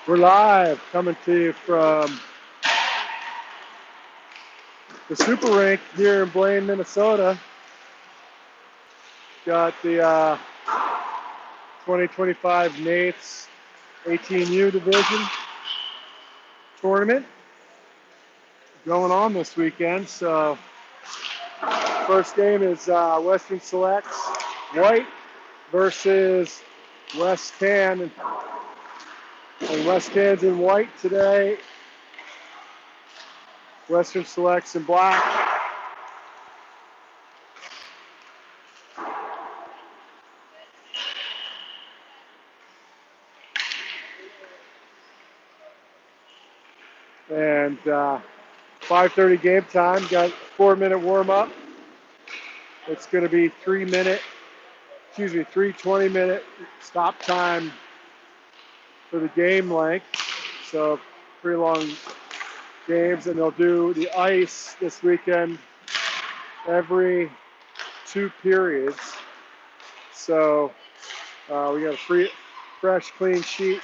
We're live, coming to you from the Super Rink here in Blaine, Minnesota. Got the 2025 NAFES 18U Division tournament going on this weekend. So first game is Western Selects White versus Westcan. And Westcan's in white today. Western Selects in black. And 5:30 game time. Got 4-minute warm up. It's going to be 3 20-minute stop time for the game length. So pretty long games, and they'll do the ice this weekend every 2 periods. So we got a fresh, clean sheet.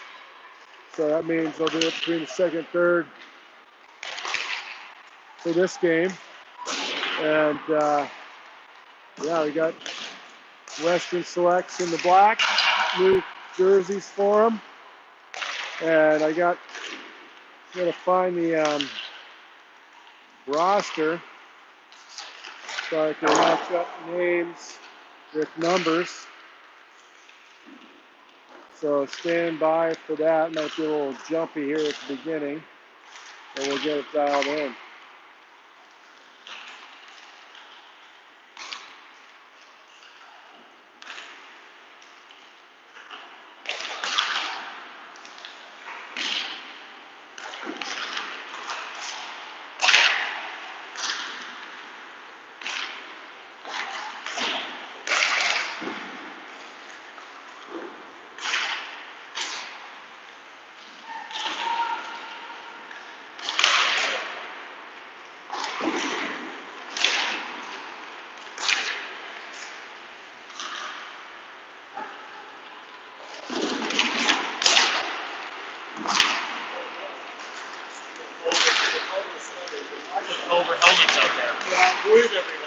So that means they'll do it between the second and third for this game. And yeah, we got Western Selects in the black, new jerseys for them. And I gotta find the roster so I can match up names with numbers. So stand by for that. Might be a little jumpy here at the beginning, but we'll get it dialed in. Over helmets out there. Yeah, where's everybody?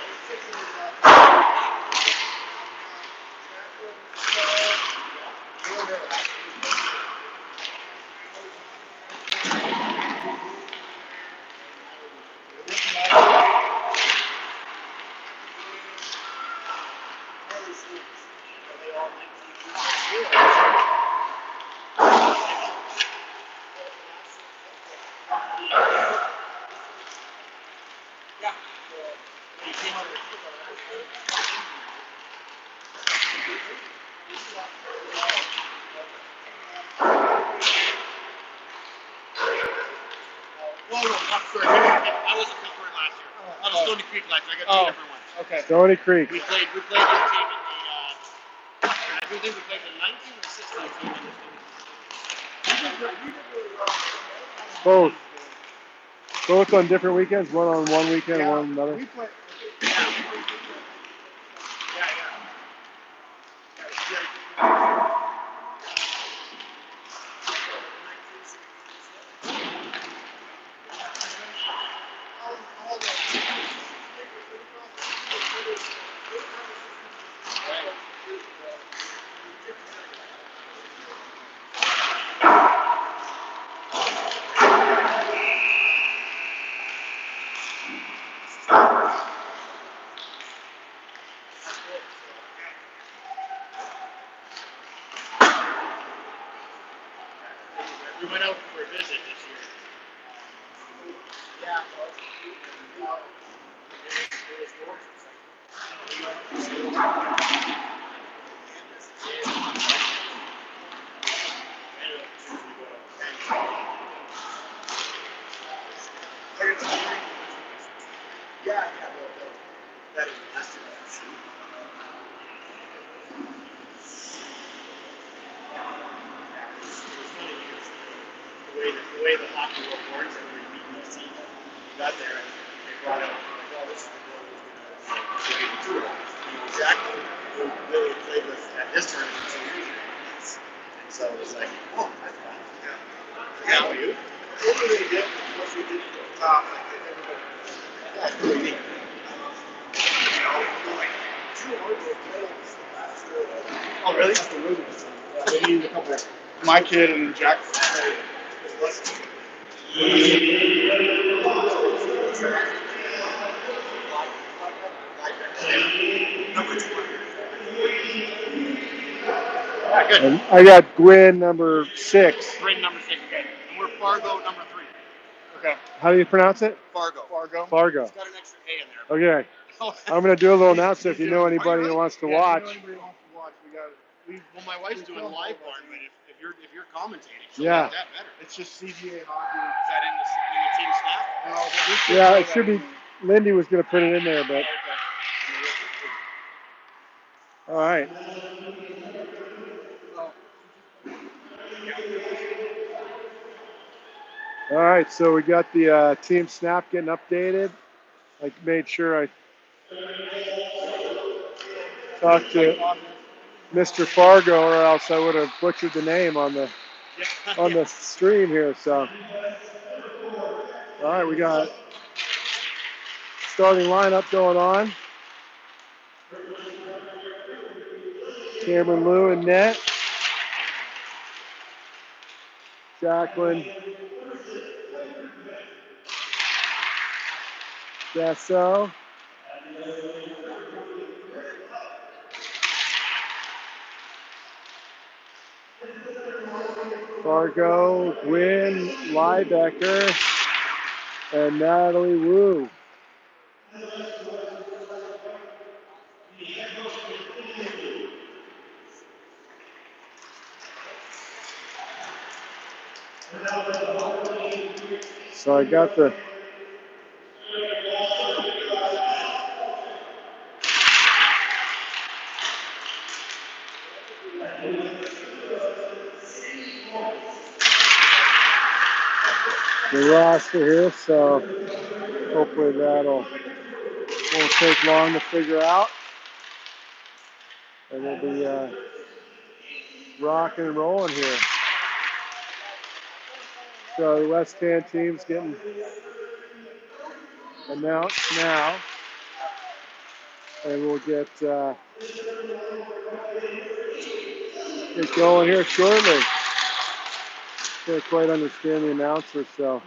I was a Cooper last year. I was Stony Creek last year. I got 2 different ones. Okay. Stony Creek. We played this team in the, I think we played the 19 or 16 team in this. Both. Both on different weekends. One on one weekend, one on another. We went out for a visit this year. Yeah. The way the hockey world works, and we meet the team, got there and they brought out, like, oh, this is the girl who's going to tour. Exactly. Who really played with at this tournament 2 years ago. And so it was like, oh, that's fun. Yeah. Oh, really? Yeah, they need a couple. My kid and Jack. Yeah, good. And I got Gwyn number 6. Ring number 6, okay. And we're Fargo number 3. Okay. How do you pronounce it? Fargo. Fargo. It's got an extra A in there. Okay. I'm going to do a little announcement if you know anybody who wants to watch. Well, my wife's doing live barn, but if you're commentating, she'll Yeah. like that better. It's just CGA hockey. Is that in the team staff? No, but we should Yeah, it should be. Lindy was going to put it in there, but. All right. All right, so we got the team snap getting updated. I made sure I talked to Mr. Fargo, or else I would have butchered the name on the stream here. So, all right, we got starting lineup going on. Cameron Liu and net. Jacqueline Gasso. Fargo, Gwyn, Liebecker, and Natalie Wu. So I got the roster here, so hopefully won't take long to figure out. And we'll be rocking and rolling here. So the Westcan team's getting announced now. And we'll get going here shortly. Can't quite understand the announcer, so.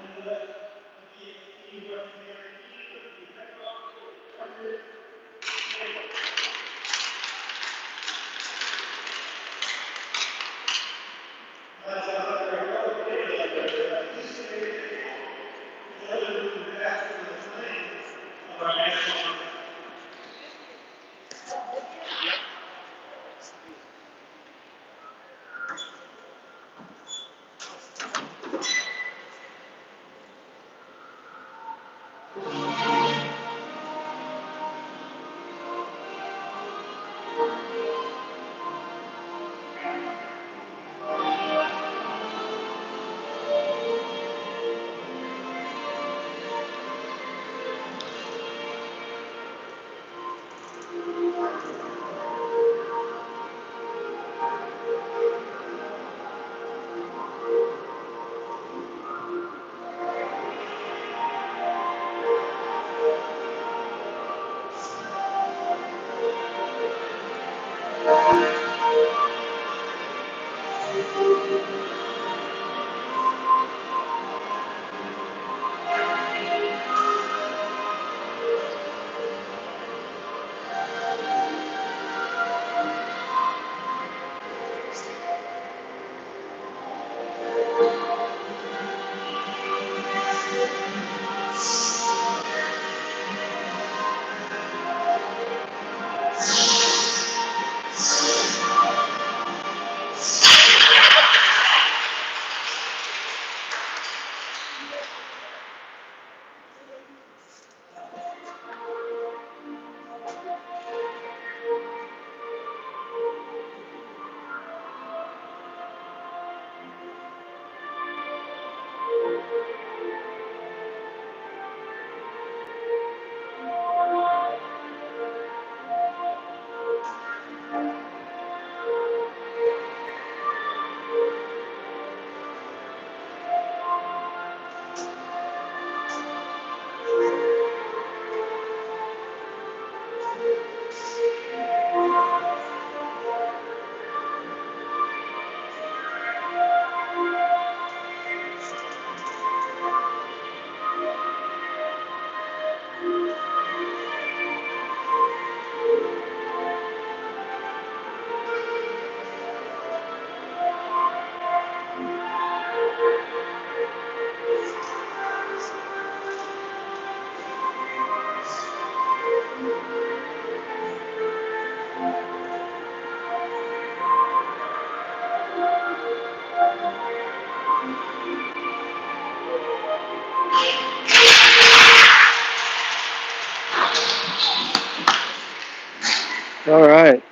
All right.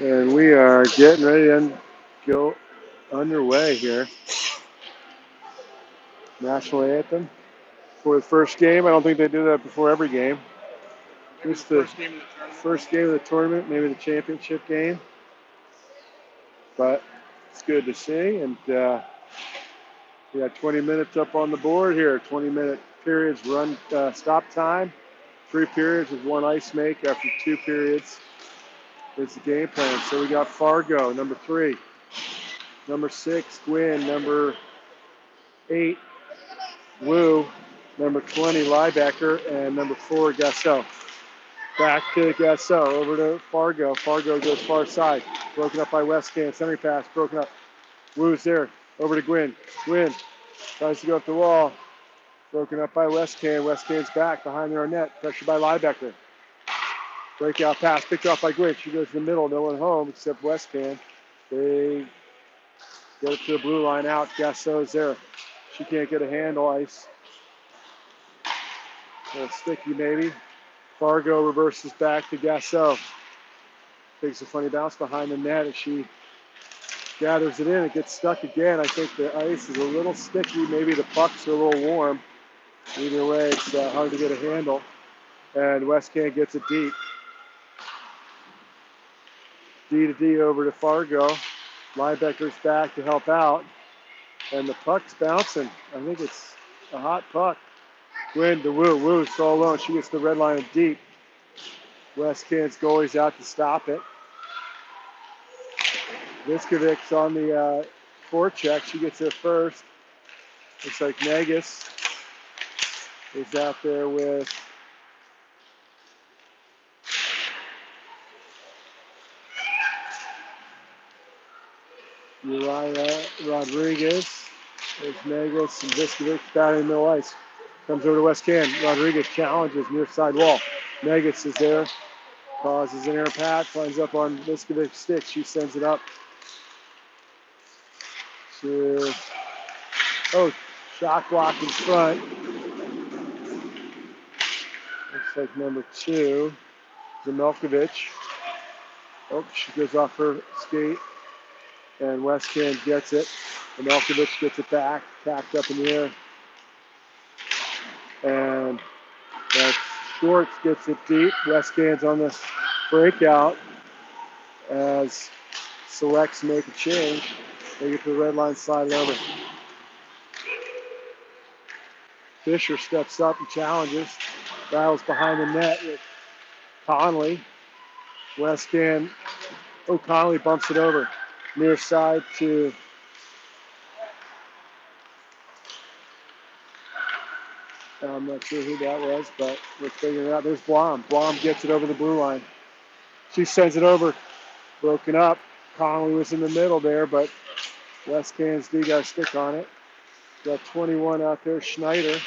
And we are getting ready to go underway here. National anthem for the first game. I don't think they do that before every game. It's the first game of the tournament, maybe the championship game. But it's good to see. And we got 20 minutes up on the board here. 20-minute periods run, stop time. 3 periods with 1 ice make after 2 periods. Is the game plan. So we got Fargo, number 3. Number 6, Gwynn. Number 8, Wu. Number 20, Liebecker. And number 4, Gasso. Back to Gasso, over to Fargo. Fargo goes far side. Broken up by Westcan. Centering pass, broken up. Wu's there. Over to Gwynn. Gwynn tries to go up the wall. Broken up by Westcan. Westcan's back behind their net. Pressure by Liebecker. Breakout pass picked off by Gwynn. She goes to the middle. No one home except Westcan. They get it to the blue line out. Gasso's there. She can't get a handle. Ice. A little sticky maybe. Fargo reverses back to Gasso. Takes a funny bounce behind the net as she gathers it in. It gets stuck again. I think the ice is a little sticky. Maybe the pucks are a little warm. Either way, it's hard to get a handle. And Westcan gets it deep. D to D over to Fargo. Liebecker's back to help out. And the puck's bouncing. I think it's a hot puck. Gwynn to Wu. Wu's so alone. She gets the red line deep. Westcan's goalie's out to stop it. Viskovic's on the forecheck. She gets there first. Looks like Negus is out there with Uriah Rodriguez. There's Negus and Viskovic batting no ice. Comes over to Westcan. Rodriguez challenges near side wall. Negus is there. Causes an air pat. Finds up on Viskovic's stick. She sends it up to, shot block in front. Looks like number 2, Zamelkovic. Oh, she goes off her skate. And Westcan gets it. Zamelkovic gets it back. Tacked up in the air. And Schwartz gets it deep. Westcan's on the breakout as selects make a change. They get to the red line, slide it over. Fisher steps up and challenges. Battles behind the net with Conley. Westcan, Conley bumps it over. Near side to I'm not sure who that was, but we're figuring it out. There's Blom. Blom gets it over the blue line. She sends it over. Broken up. Conley was in the middle there, but Westcan's D got a stick on it. Got 21 out there, Schneider.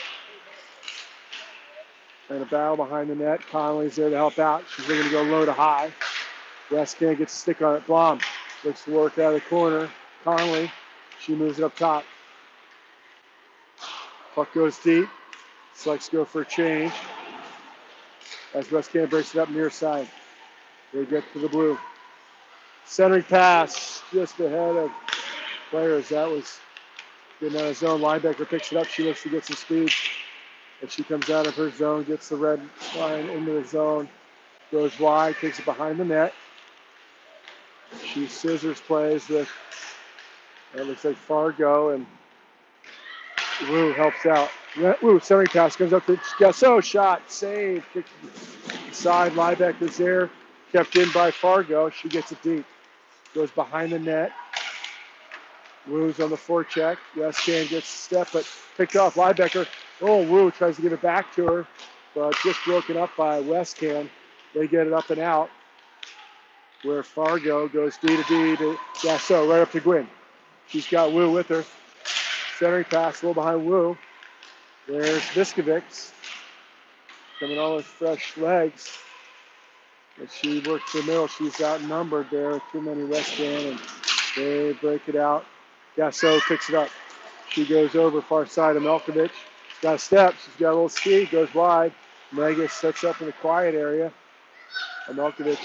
And a battle behind the net. Conley's there to help out. She's looking to go low to high. Westcan gets a stick on it. Blom looks to work out of the corner. Conley, she moves it up top. Puck goes deep. Selects go for a change. As Westcan breaks it up near side. They get to the blue. Centering pass just ahead of players. That was getting out of zone. Liebecker picks it up. She looks to get some speed. And she comes out of her zone, gets the red line into the zone, goes wide, takes it behind the net. She scissors plays with, it looks like Fargo, and Wu helps out. Wu, centering pass comes up to Gasso, shot, save, kick side. Liebecker's there, kept in by Fargo. She gets it deep. Goes behind the net. Wu's on the forecheck. Westcan gets a step, but picked off Liebecker. Wu tries to give it back to her, but just broken up by Westcan. They get it up and out, where Fargo goes D to Gasso, right up to Gwynn. She's got Wu with her. Centering pass, a little behind Wu. There's Viskovic, coming on with fresh legs. But she works the middle. She's outnumbered there. Too many Westcan and They break it out. Gasso picks it up. She goes over far side of Melkovich. She's got a step. She's got a little speed. Goes wide. Megas sets up in the quiet area. And Melkovich,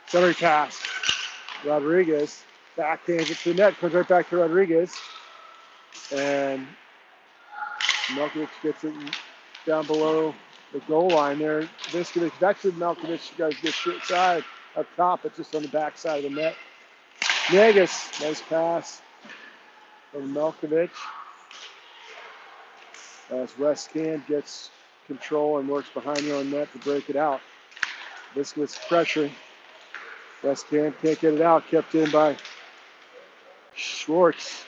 center pass. Rodriguez backhands it to the net. Comes right back to Rodriguez. And Melkovich gets it down below the goal line there. Viskovich back to Melkovich. She got to get short side up top, but just on the back side of the net. Negus, nice pass from Melkovich. As Westcan gets control and works behind her own net to break it out. Viskovich pressuring. Westcan can't get it out. Kept in by Schwartz.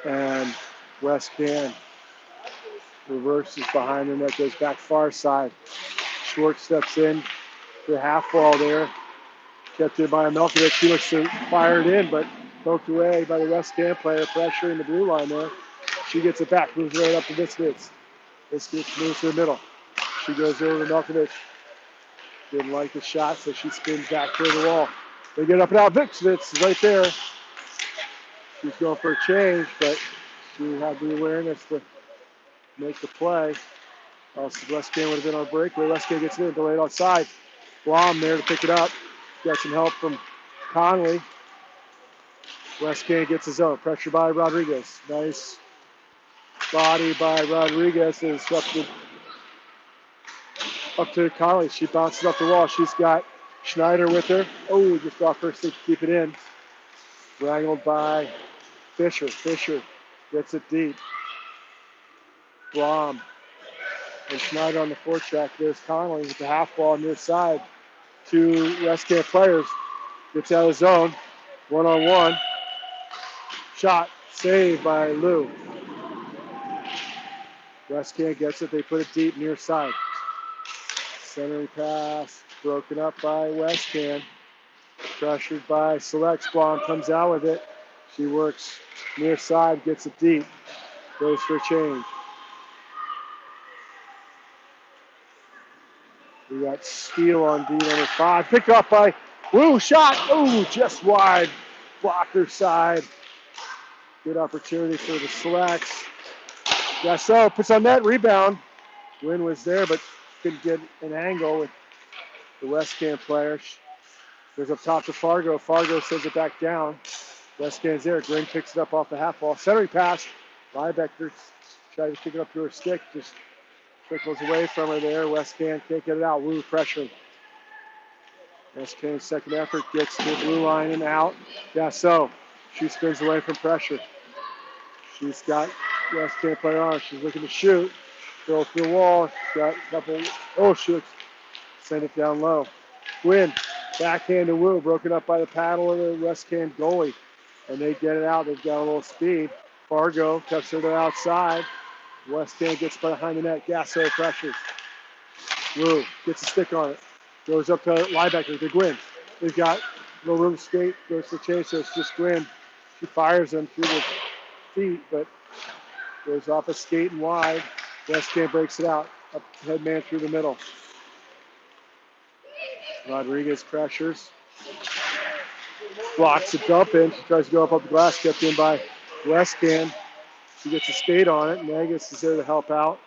And Westcan reverses behind the net, goes back far side. Schwartz steps in for the half ball there. Kept in by Melkovich. He looks to fire it in, but poked away by the Westcan player, pressuring the blue line there. She gets it back, moves right up to Viskovich. Viskovich moves to the middle. She goes over to Melkovich. Didn't like the shot, so she spins back toward the wall. They get up and out. Viskovich is right there. She's going for a change, but she had the awareness to make the play. Westcan would have been on breakaway. Westcan gets it in, delayed outside. Blom there to pick it up. Got some help from Conley. Westcan gets his own. Pressure by Rodriguez. Nice body by Rodriguez. Is up to Conley. She bounces up the wall. She's got Schneider with her. Oh, just off her stick to keep it in. Wrangled by Fisher. Fisher gets it deep. Blom and Schneider on the forecheck. There's Conley with the half ball near side. Two Westcan players. Gets out of zone. One-on-one. Shot. Saved by Lou. Westcan gets it. They put it deep near side. Centering pass. Broken up by Westcan. Pressured by Selects. Blom comes out with it. She works near side. Gets it deep. Goes for a change. We got Steele on D number 5. Picked up by Wu. Shot. Oh, just wide. Blocker side. Good opportunity for the Selects. Gasso puts on that rebound. Win was there, but couldn't get an angle with the Westcan player. Goes up top to Fargo. Fargo sends it back down. Westcan's there. Green picks it up off the half ball. Centering pass. Liebecker tried to pick it up to her stick. Just trickles away from her there. Westcan can't get it out. Wu pressuring. Westcan's second effort gets to the blue line and out. Gasso. She spins away from pressure. She's got Westcan player on. She's looking to shoot. Throw through the wall. She's got a couple. Oh, shoots. Send it down low. Gwynn. Backhand to Wu. Broken up by the paddle of the Westcan goalie. And they get it out. They've got a little speed. Fargo cuts her to the outside. Westcan gets behind the net. Gasso pressures. Wu gets a stick on it. Goes up to Liebecker to Gwynn. They've got no room to skate. Goes for chase. So it's just Gwynn. She fires him through the feet, but goes off a skate and wide. Westcan breaks it out. Up head man through the middle. Rodriguez pressures. Blocks a dump in. She tries to go up the glass. Kept in by Westcan. She gets a skate on it. Nagus is there to help out.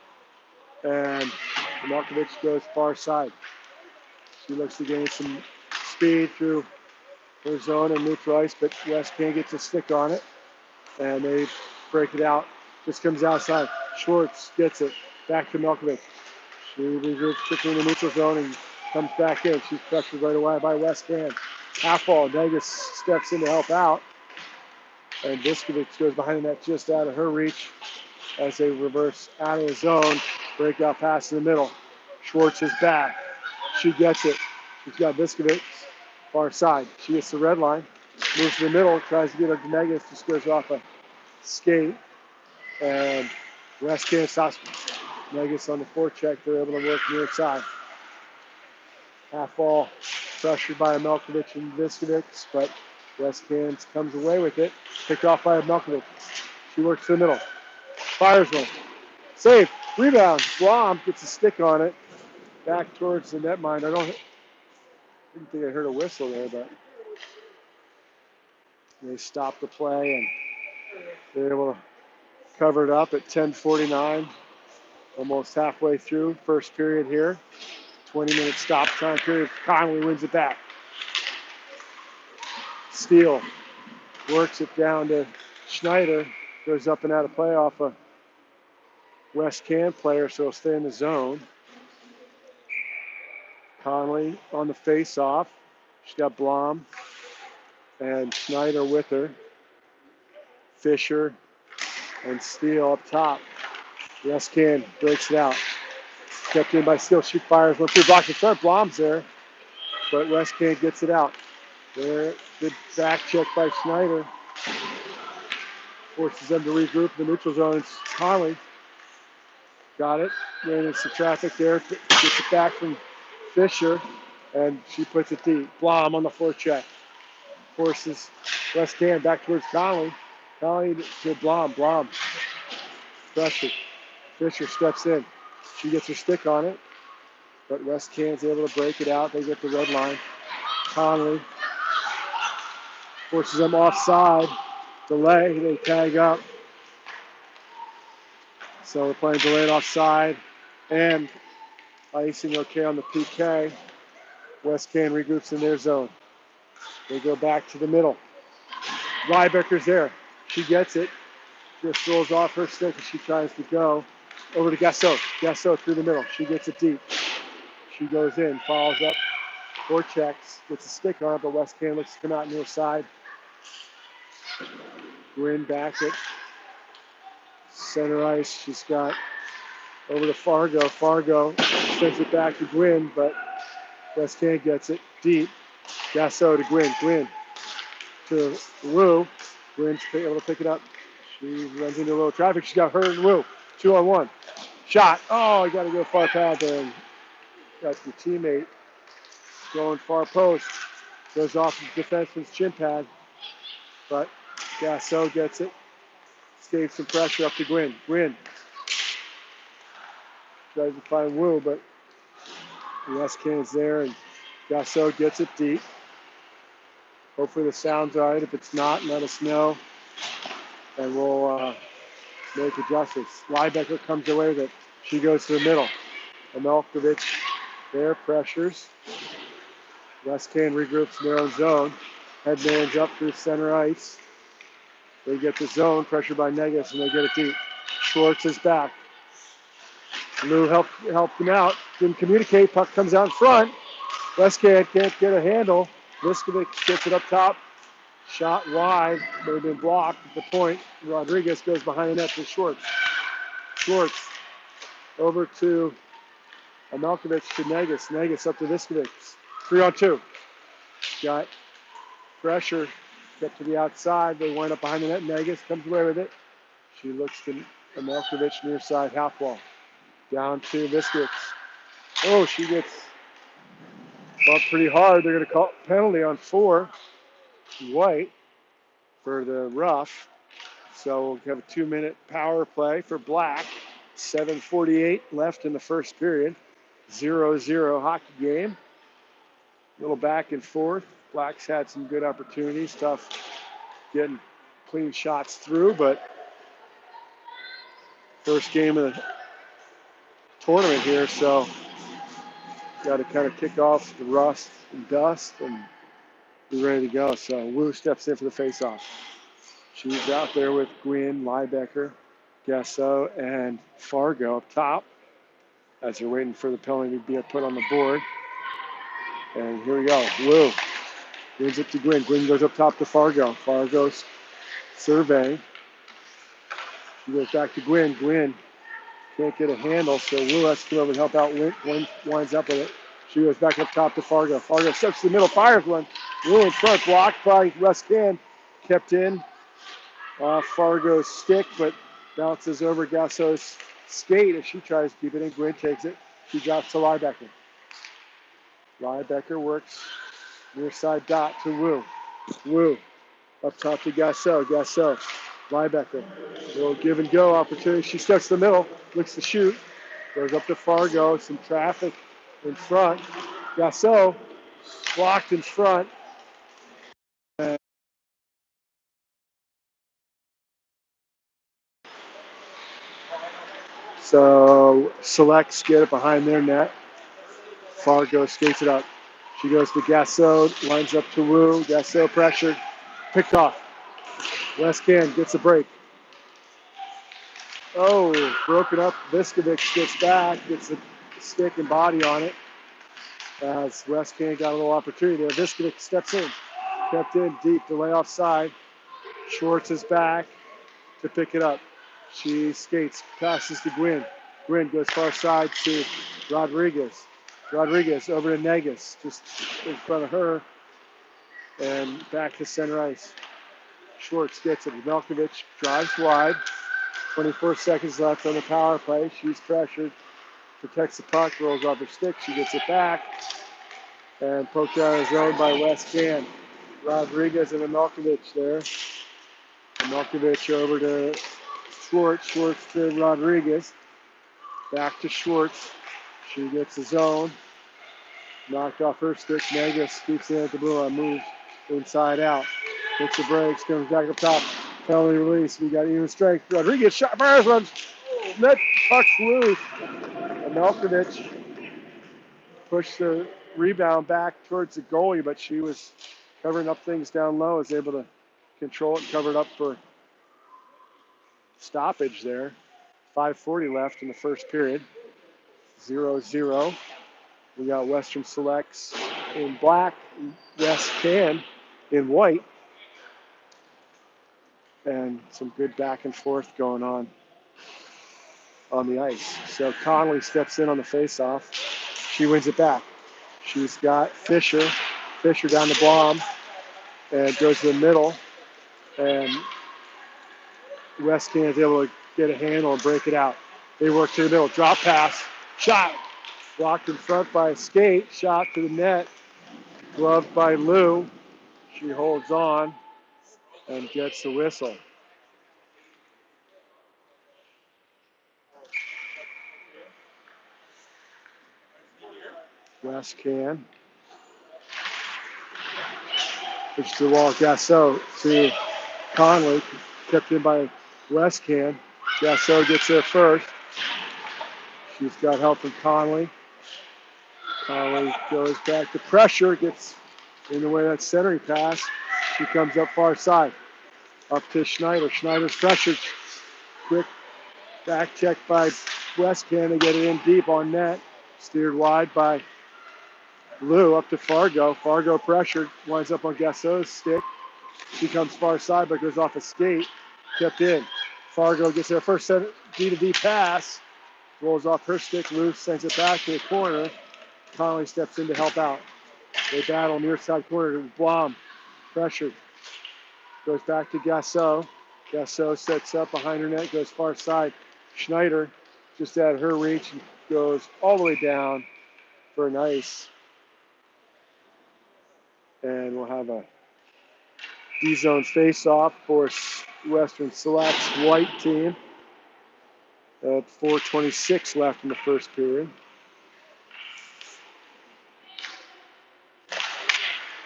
And Malkovich goes far side. She looks to gain some speed through her zone and neutral ice, but Westcan gets a stick on it. And they break it out. Just comes outside. Schwartz gets it. Back to Malkovich. She reserves quickly in the neutral zone and comes back in. She's pressured right away by Westcan. Half ball. Nagus steps in to help out. And Viskovich goes behind the net just out of her reach as they reverse out of the zone. Breakout pass in the middle. Schwartz is back. She gets it. She's got Viskovich far side. She gets the red line. Moves to the middle. Tries to get her to Negus. Just goes off a skate. And Westcan stops Negus on the forecheck. They're able to work near side. Half ball pressured by Melkovich and Viskovich, but Westcan comes away with it. Picked off by Melkovich. She works to the middle. Fires one. Save. Rebound. Blom gets a stick on it. Back towards the netminder. I didn't think I heard a whistle there, but They stop the play and they're able to cover it up at 10:49, almost halfway through first period here. 20-minute stop time period. Conley wins it back. Steele works it down to Schneider. Goes up and out of play off a Westcan player, so he'll stay in the zone. Conley on the face-off. She's got Blom and Schneider with her. Fisher and Steele up top. Westcan breaks it out. Kept in by Steele. She fires one through, blocks in front. Blom's there, but Westcan gets it out. There, good back check by Schneider. Forces them to regroup in the neutral zone. Conley got it. Ran into some traffic there. Gets it back from Fisher, and she puts it deep. Blom on the forecheck. Forces Westcan back towards Conley. Conley to Blom. Blom pressure. Fisher steps in. She gets her stick on it, but Westcan's able to break it out. They get the red line. Conley forces them offside. Delay. They tag up. So we're playing delayed offside and icing okay on the PK. Westcan regroups in their zone. They go back to the middle. Liebecker's there. She gets it. Just rolls off her stick as she tries to go. Over to Gasso. Gasso through the middle. She gets it deep. She goes in, follows up, forechecks, gets a stick on it, but Westcan looks to come out near side. Gwynn back at center ice. She's got over to Fargo. Fargo sends it back to Gwynn, but Westcan gets it deep. Gasso to Gwynn. Gwynn to Wu. Gwynn's able to pick it up. She runs into a little traffic. She's got her and Wu. 2-on-1. Shot. Oh, you got to go far pad there. And got your teammate going far post. Goes off the defenseman's shin pad. But Gasso gets it. Escapes some pressure up to Gwynn. Gwynn tries to find Wu, but Westcan's there, and Gasso gets it deep. Hopefully the sound's all right. If it's not, let us know, and we'll make adjustments. Liebecker comes away with it. She goes to the middle. Amelkovich there, pressures. Westcan regroups in their own zone. Headman's up through center ice. They get the zone, pressure by Negus, and they get it deep. Schwartz is back. Lou helped him out. Didn't communicate. Puck comes out in front. Westcan can't get a handle. Viskovic gets it up top. Shot wide. May have been blocked at the point. Rodriguez goes behind the net to Schwartz. Schwartz over to Amelkovich to Negus. Negus up to Viskovic. 3-on-2. Got pressure. Get to the outside. They wind up behind the net. Negus comes away with it. She looks to Amelkovich near side half wall. Down to Viskovic. Oh, she gets bumped pretty hard. They're going to call penalty on 4. White for the rough. So we'll have a 2-minute power play for Black. 7:48 left in the first period. 0-0 hockey game. A little back and forth. Black's had some good opportunities. Tough getting clean shots through, but first game of the tournament here, so got to kind of kick off the rust and dust and be ready to go. So Wu steps in for the faceoff. She's out there with Gwynn, Liebecker, Gasso, and Fargo up top as they're waiting for the penalty to be put on the board. And here we go. Wu wins it to Gwynn. Gwynn goes up top to Fargo. Fargo's surveying. She goes back to Gwynn. Gwynn can't get a handle, so Wu has to come over and help out. Gwynn winds up with it. She goes back up top to Fargo. Fargo steps to the middle, fires one. Wu in front, blocked by Westcan. Kept in. Fargo's stick, but bounces over Gasso's skate as she tries to keep it in. Gwynn takes it. She drops to Liebecker. Liebecker works near side dot to Wu. Wu up top to Gasso. Gasso. Liebecker. Little give and go opportunity. She steps to the middle, looks to shoot. Goes up to Fargo. Some traffic in front. Gasso blocked in front. So Selects get it behind their net. Fargo skates it up. She goes to Gasso, lines up to Wu. Gasso pressured, picked off. Westcan gets a break. Oh, broken up. Viskovic gets back, gets a stick and body on it. As Westcan got a little opportunity there. Viskovic steps in, kept in deep, delay offside. Schwartz is back to pick it up. She skates, passes to Gwynn. Gwynn goes far side to Rodriguez. Rodriguez over to Negus, just in front of her, and back to center ice. Schwartz gets it. Melkovic drives wide. 24 seconds left on the power play. She's pressured, protects the puck, rolls off her stick. She gets it back, and poked out of zone by Westcan. Rodriguez and Melkovic there. Melkovic over to Schwartz. Schwartz to Rodriguez. Back to Schwartz. She gets the zone. Knocked off her stick. Negus keeps it at the blue line. Moves inside out. Takes the breaks. Comes back up top. Penalty release. We got even strength. Rodriguez shot. Fires runs. Net puck's loose. And Melkovic pushed the rebound back towards the goalie, but she was covering up things down low. Was able to control it and cover it up for stoppage there. 5:40 left in the first period. 0-0. We got Western Selects in black, Westcan in white, and some good back and forth going on the ice. So Conley steps in on the faceoff. She wins it back. She's got Fisher. Fisher down the Blom and goes to the middle, and Westcan is able to get a handle and break it out. They work to the middle. Drop pass. Shot. Blocked in front by a skate. Shot to the net. Gloved by Lou. She holds on and gets the whistle. Westcan. Pitch to the wall. Gasso to Conley. Kept in by Westcan. Gasso gets there first. She's got help from Conley. Conley goes back to pressure. Gets in the way of that centering pass. She comes up far side. Up to Schneider. Schneider's pressured. Quick back check by Westcan to get it in deep on net. Steered wide by Lou up to Fargo. Fargo pressured. Winds up on Gasso's stick. She comes far side but goes off a skate. Kept in. Fargo gets their first D-to-D pass. Rolls off her stick. Lou sends it back to the corner. Conley steps in to help out. They battle near side corner to Blom. Pressured. Goes back to Gasso. Gasso sets up behind her net, goes far side. Schneider just at her reach and goes all the way down for an ice. And we'll have a D-zone face-off for Western Selects white team at 4:26 left in the first period.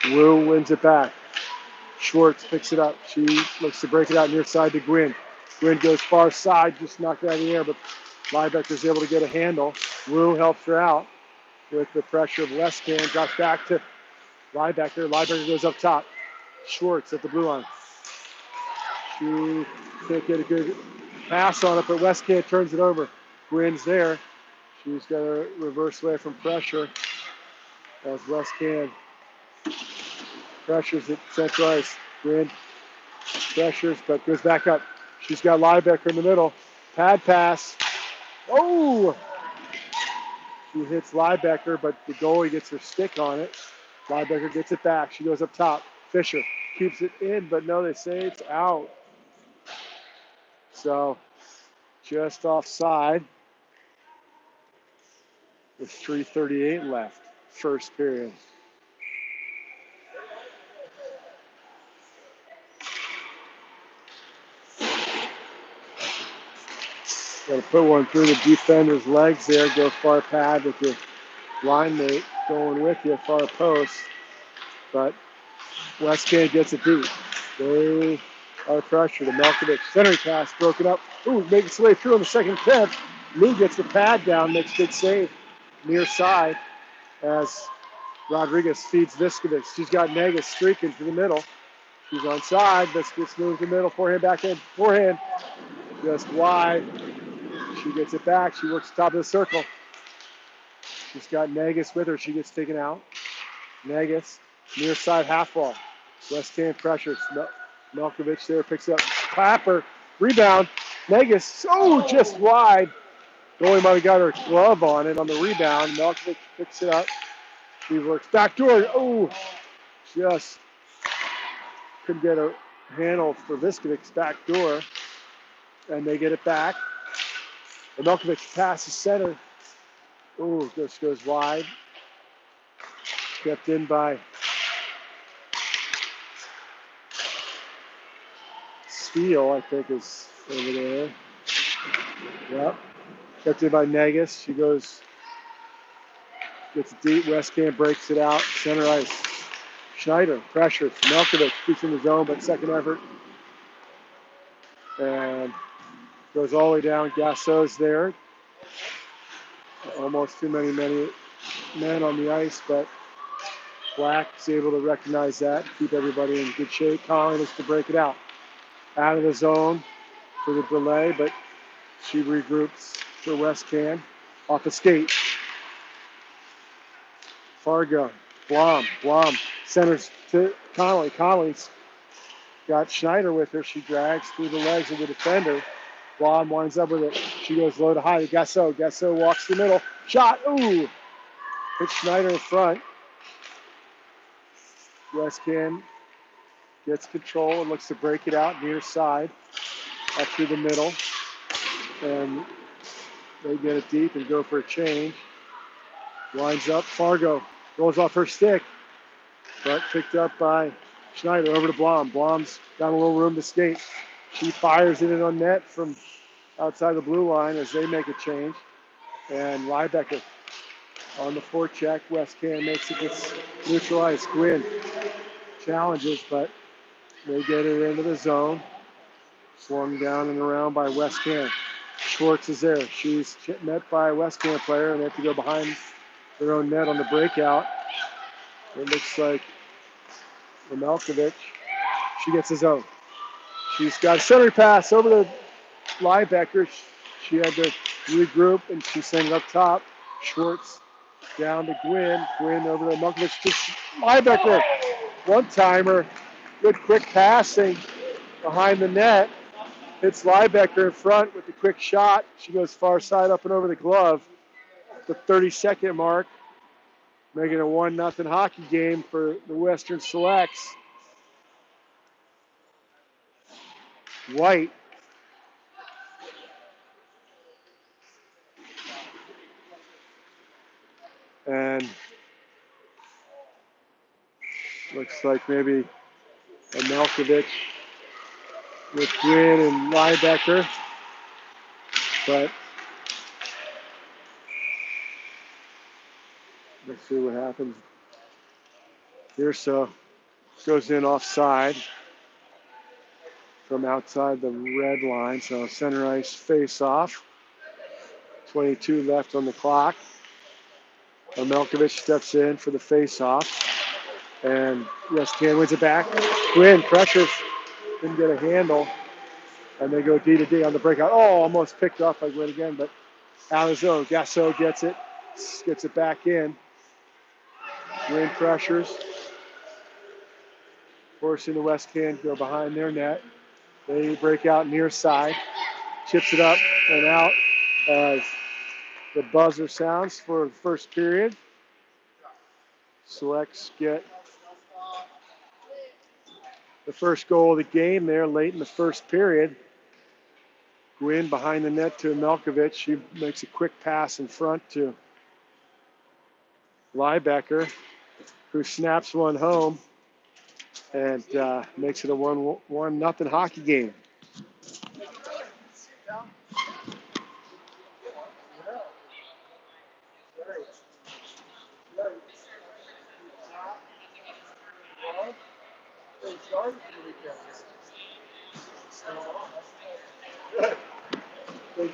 Wu wins it back. Schwartz picks it up. She looks to break it out near side to Gwynn. Gwynn goes far side, just knocked it out of the air, but Liebecker's able to get a handle. Wu helps her out with the pressure of Westcan. Drops back to Liebecker. Liebecker goes up top. Schwartz at the blue line. She can't get a good pass on it, but Westcan turns it over. Gwynn's there. She's got to reverse away from pressure as Westcan pressures at central ice. Gwynn pressures, but goes back up. She's got Liebecker in the middle. Pad pass. Oh! She hits Liebecker, but the goalie gets her stick on it. Liebecker gets it back. She goes up top. Fisher keeps it in, but no, they say it's out. So, just offside with 3:38 left, first period. Got to put one through the defender's legs there. Go far pad with your line mate going with you, far post. But Westcan gets it deep. They are pressured. The Malkovich centering pass broken up. Ooh, makes its way through on the second attempt. Lou gets the pad down, makes a big save near side as Rodriguez feeds Viskovich. She's got Negus streaking to the middle. She's on side. Viskovich moves to the middle. Forehand, backhand, forehand. Just wide. She gets it back. She works the top of the circle. She's got Negus with her. She gets taken out. Negus, near side half wall. Westcan pressures. Melkovich there picks up. Clapper. Rebound. Negus. Oh, just wide. Goalie might have got her glove on it on the rebound. Melkovich picks it up. She works back door. Oh, just couldn't get a handle for Viskovich's back door. And they get it back. And Melkovich passes center. Oh, this goes wide. Kept in by Steele, I think, is over there. Yep. Kept in by Negus. She goes, gets it deep. Westcan breaks it out. Center ice. Schneider, pressure. Melkovich keeps in the zone, but second effort. And goes all the way down. Gasso's there. Almost too many men on the ice, but Black's able to recognize that, keep everybody in good shape. Collins looks to break it out. Out of the zone for the delay, but she regroups for Westcan. Off the skate. Fargo, Blom, centers to Connolly. Connolly's got Schneider with her. She drags through the legs of the defender. Blom winds up with it. She goes low to high to Gasso. Gasso walks the middle. Shot, ooh! Hits Schneider in front. Westcan gets control and looks to break it out near side, up through the middle. And they get it deep and go for a change. Lines up, Fargo rolls off her stick, but picked up by Schneider over to Blom. Blom's got a little room to skate. She fires it in on net from outside the blue line as they make a change. And Rybecker on the forecheck. Westcan makes it gets neutralized. Gwynn challenges, but they get it into the zone. Swung down and around by Westcan. Schwartz is there. She's met by a Westcan player, and they have to go behind their own net on the breakout. It looks like Melkovich. She gets his own. She's got a center pass over to Liebecker. She had to regroup, and she's sending up top. Schwartz down to Gwynn. Gwynn over to Melkovich. Just Liebecker. One-timer. Good quick passing behind the net. Hits Liebecker in front with the quick shot. She goes far side up and over the glove. The 30-second mark, making a 1-0 hockey game for the Western Selects. White. And looks like maybe a Melkovich with Gwynn and Liebecker. But let's see what happens here. So goes in offside from outside the red line. So center ice face off. 22 left on the clock. Melkovich steps in for the face-off. And Westcan wins it back. Gwynn pressures. Didn't get a handle. And they go D to D on the breakout. Oh, almost picked off by Gwynn again, but out of zone. Gasso gets it back in. Gwynn pressures. Forcing the Westcan go behind their net. They break out near side. Chips it up and out as the buzzer sounds for the first period. Selects get the first goal of the game there late in the first period. Gwynn behind the net to Melkovich. She makes a quick pass in front to Liebecker, who snaps one home and makes it a 1-0 hockey game.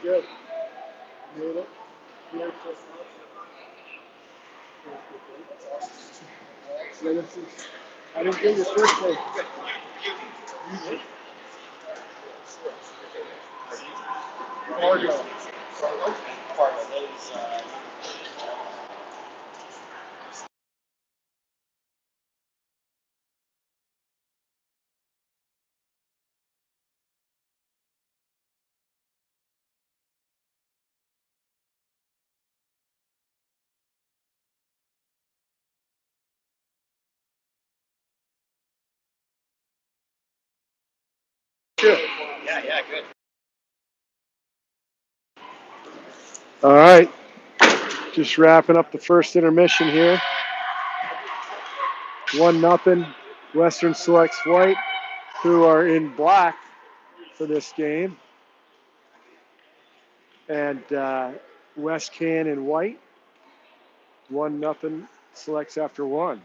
Good. Made it. Yeah, this is, I didn't get your first name. Fargo. Sure. Yeah, good. All right. Just wrapping up the first intermission here. 1-0. Western selects white, who are in black for this game. And Westcan in white. 1-0 selects after one.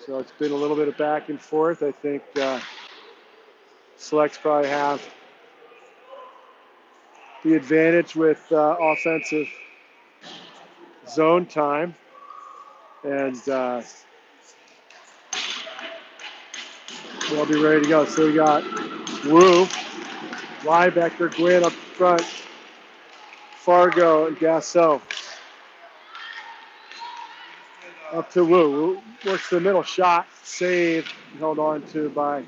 So it's been a little bit of back and forth. I think selects probably have the advantage with offensive zone time. And they'll be ready to go. So we got Wu, Liebecker, Gwynn up front, Fargo, and Gasso. Up to Wu. Wu works the middle shot, saved, held on to by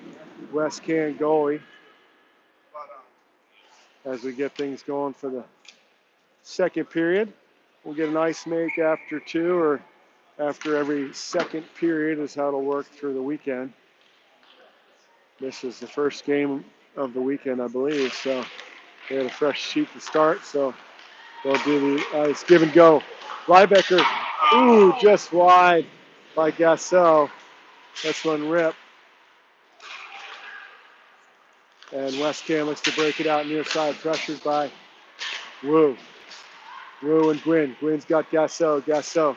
Westcan goalie. As we get things going for the second period, we'll get an ice make after two, or after every second period is how it'll work through the weekend. This is the first game of the weekend, I believe, so they had a fresh sheet to start, so they'll do the ice give and go. Liebecker, ooh, just wide by Gasso. That's one rip. And Westcan looks to break it out near side, pressured by Wu. Wu and Gwynn. Gwynn's got Gasso. Gasso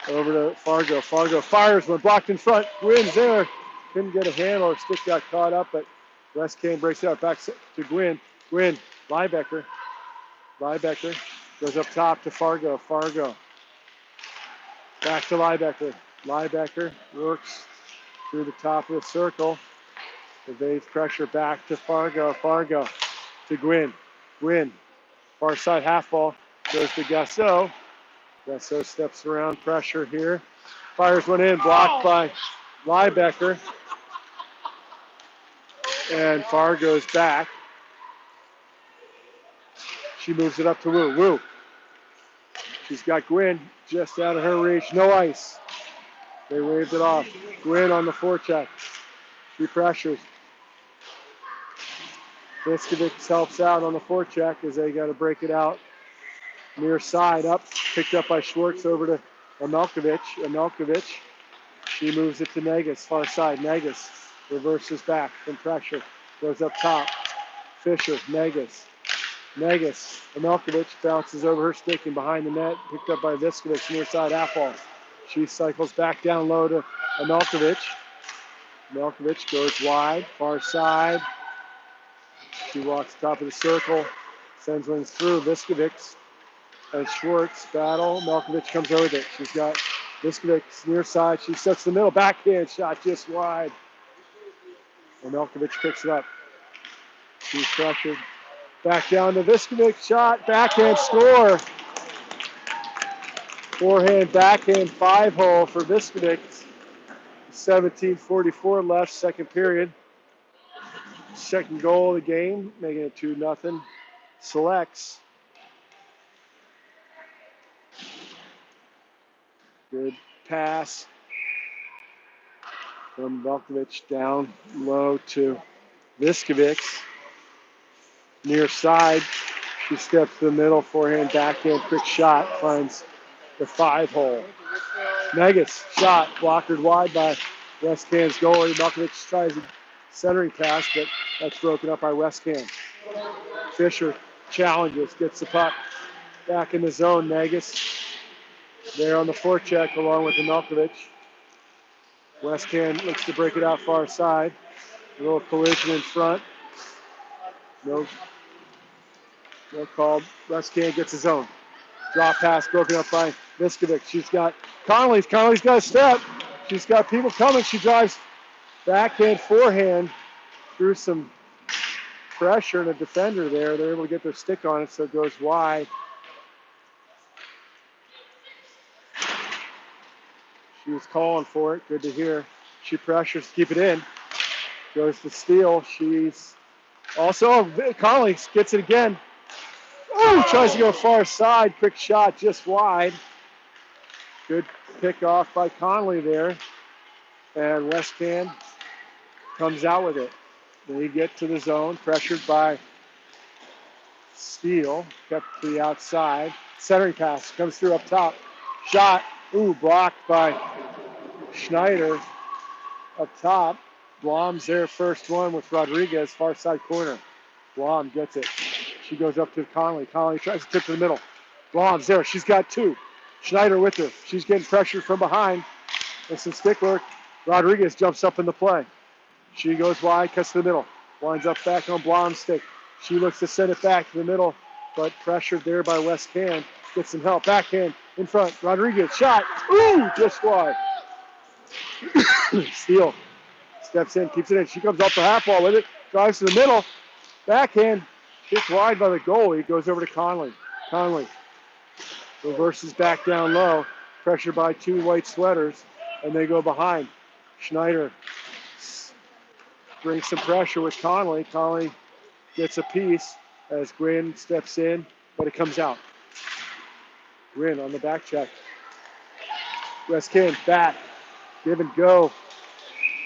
over to Fargo. Fargo fires one, blocked in front. Gwynn's there. Couldn't get a handle, or stick got caught up, but Westcan breaks it out. Back to Gwynn. Gwynn, Liebecker. Liebecker goes up top to Fargo. Fargo. Back to Liebecker. Liebecker works through the top of the circle. Evades pressure back to Fargo. Fargo to Gwynn. Gwynn. Far side half ball. Goes to Gasso. Gasso steps around pressure here. Fires one in. Blocked by Liebecker. And Fargo's back. She moves it up to Wu. Wu. She's got Gwynn just out of her reach. No ice. They waved it off. Gwynn on the forecheck. She pressures. Viskovic helps out on the forecheck as they got to break it out. Near side up. Picked up by Schwartz over to Amelkovic. Amelkovic. She moves it to Negus. Far side. Negus reverses back from pressure. Goes up top. Fisher. Negus. Negus. Amelkovic bounces over her stick and behind the net. Picked up by Viskovic near side half ball. She cycles back down low to Amelkovic. Amelkovic goes wide. Far side. She walks top of the circle. Sends wings through. Viskovic and Schwartz battle. Amelkovic comes over with it. She's got Viskovic near side. She sets the middle. Backhand shot just wide. Amelkovic picks it up. She's pressured. Back down to Viskovic. Shot. Backhand score. Forehand, backhand, 5-hole for Viskovic. 17:44 left, second period. Second goal of the game, making it 2-0. Selects. Good pass from Velkovic down low to Viskovic. Near side, she steps to the middle, forehand, backhand, quick shot, finds the 5-hole. Negus, shot, blockered wide by Westcan's goalie. Velkovic tries a centering pass, but that's broken up by Westcan. Fisher challenges, gets the puck back in the zone. Negus there on the forecheck along with Amelkovic. Westcan looks to break it out far side. A little collision in front. No They'll call. Westcan gets his own. Drop pass broken up by Viskovic. She's got Conley. Conley's got a step. She's got people coming. She drives backhand, forehand through some pressure and a defender there. They're able to get their stick on it, so it goes wide. She was calling for it. Good to hear. She pressures to keep it in. Goes to steal. She's also, Conley gets it again. Oh, tries to go far side. Quick shot just wide. Good pick off by Conley there. And Westcan comes out with it. They get to the zone, pressured by Steele. Kept to the outside. Centering pass comes through up top. Shot. Ooh, blocked by Schneider up top. Blom's there, first one with Rodriguez, far side corner. Blom gets it. She goes up to Conley. Conley tries to tip to the middle. Blom's there. She's got two. Schneider with her. She's getting pressured from behind. And some stick work. Rodriguez jumps up in the play. She goes wide, cuts to the middle. Winds up back on Blom's stick. She looks to send it back to the middle, but pressured there by Westcan. Gets some help. Backhand in front. Rodriguez shot. Ooh, just wide. Steele steps in, keeps it in. She comes up the half wall with it. Drives to the middle. Backhand. Hits wide by the goalie. Goes over to Conley. Conley reverses back down low. Pressured by two white sweaters. And they go behind. Schneider brings some pressure with Conley. Conley gets a piece as Gwynn steps in, but it comes out. Gwynn on the back check. Westcan back. Give and go.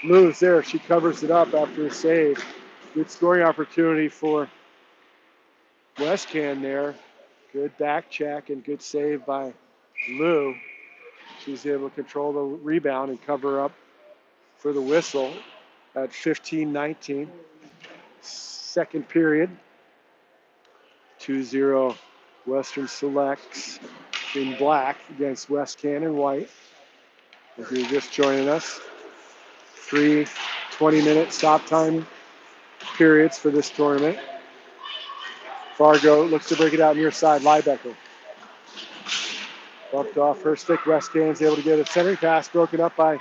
Lose there. She covers it up after a save. Good scoring opportunity for Westcan there. Good back check and good save by Lou. She's able to control the rebound and cover up for the whistle at 15-19. Second period. 2-0 Western Selects in black against Westcan in white. If you're just joining us, 3 20-minute stop time periods for this tournament. Fargo looks to break it out near side. Liebecker bumped off her stick. Westcan's able to get a centering pass broken up by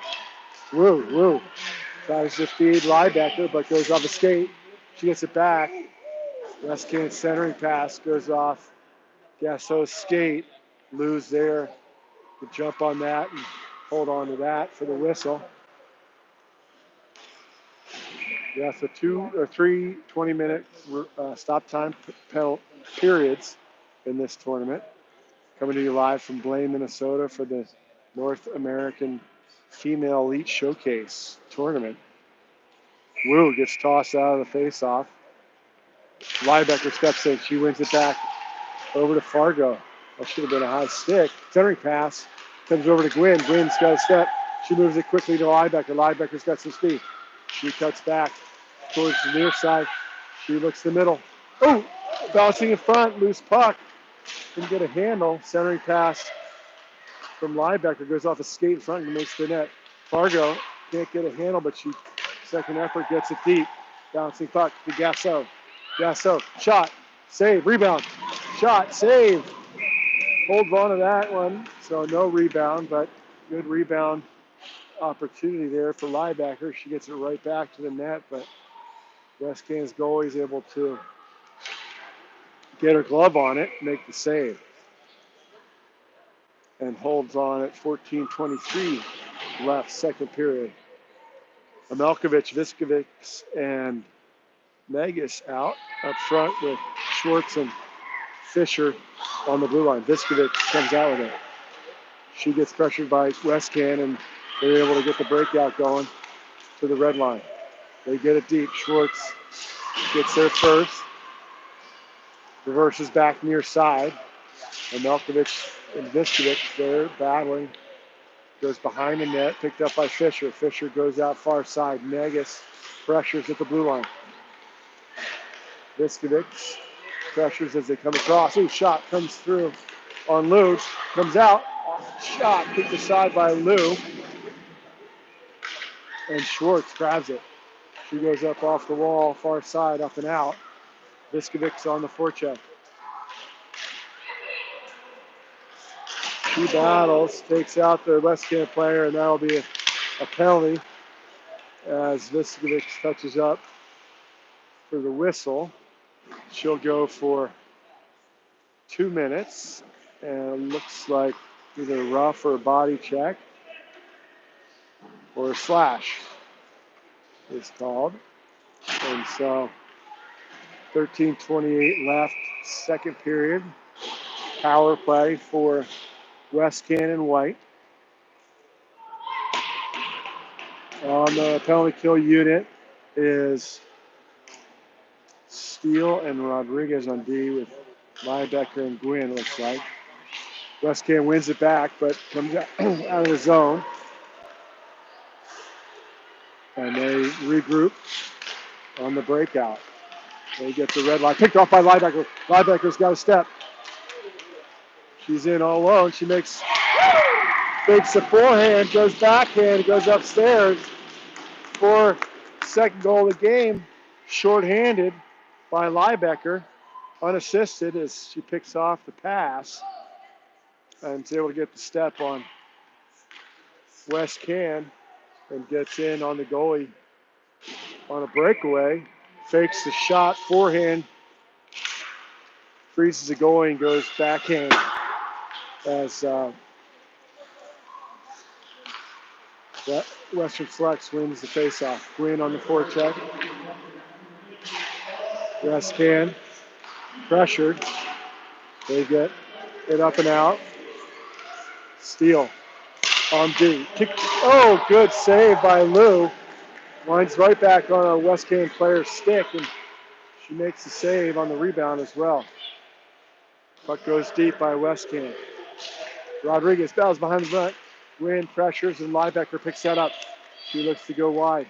Wu. Wu tries to feed Liebecker, but goes off a skate. She gets it back. Westcan's centering pass goes off Gasso's skate. Lou's there to jump on that and hold on to that for the whistle. Yeah, so 2 or 3 20-minute stop time periods in this tournament. Coming to you live from Blaine, Minnesota for the North American Female Elite Showcase tournament. Wu gets tossed out of the face-off. Liebecker steps in. She wins it back over to Fargo. That should have been a high stick. Centering pass comes over to Gwynn. Gwynn's got a step. She moves it quickly to Liebecker. Liebecker's got some speed. She cuts back towards the near side. She looks the middle. Oh, bouncing in front, loose puck. Didn't get a handle. Centering pass from Liebecker goes off a skate in front and makes the net. Fargo can't get a handle, but she, second effort, gets it deep. Bouncing puck to Gasso. Gasso, shot, save, rebound. Shot, save. Holds on to that one, so no rebound, but good rebound opportunity there for Liebecker. She gets it right back to the net, but Westcan's goalie is able to get her glove on it, make the save, and holds on at 14:23 left, second period. Amelkovic, Viskovic, and Megas out up front with Schwartz and Fisher on the blue line. Viskovic comes out with it. She gets pressured by Westcan, and they're able to get the breakout going to the red line. They get it deep. Schwartz gets there first. Reverses back near side. And Melkovic and Viskovic there battling. Goes behind the net, picked up by Fisher. Fisher goes out far side. Negus pressures at the blue line. Viskovic pressures as they come across. Ooh, shot comes through on Lou. Comes out. Shot kicked aside by Lou. And Schwartz grabs it. She goes up off the wall, far side, up and out. Viskovic's on the forecheck. She battles, takes out the Westcan player, and that'll be a penalty as Viskovic touches up for the whistle. She'll go for 2 minutes, and looks like either rough or body check or a slash is called. And so 13:28 left, second period. Power play for Westcan and White. On the penalty kill unit is Steele and Rodriguez on D with Liebecker and Gwynn, looks like. Westcan wins it back, but comes out of the zone. And they regroup on the breakout. They get the red line. Picked off by Liebecker. Liebecker's got a step. She's in all alone. She makes a forehand, goes backhand, goes upstairs for second goal of the game. Shorthanded by Liebecker, unassisted as she picks off the pass and is able to get the step on Westcan and gets in on the goalie on a breakaway. Fakes the shot, forehand, freezes the goalie and goes backhand as Western Flex wins the faceoff. Gwynn on the forecheck. Westcan pressured. They get it up and out. Steele on D. Oh, good save by Lou. Winds right back on a Westcan player's stick, and she makes the save on the rebound as well. Puck goes deep by Westcan. Rodriguez battles behind the net. Gwynn pressures, and Liebecker picks that up. She looks to go wide.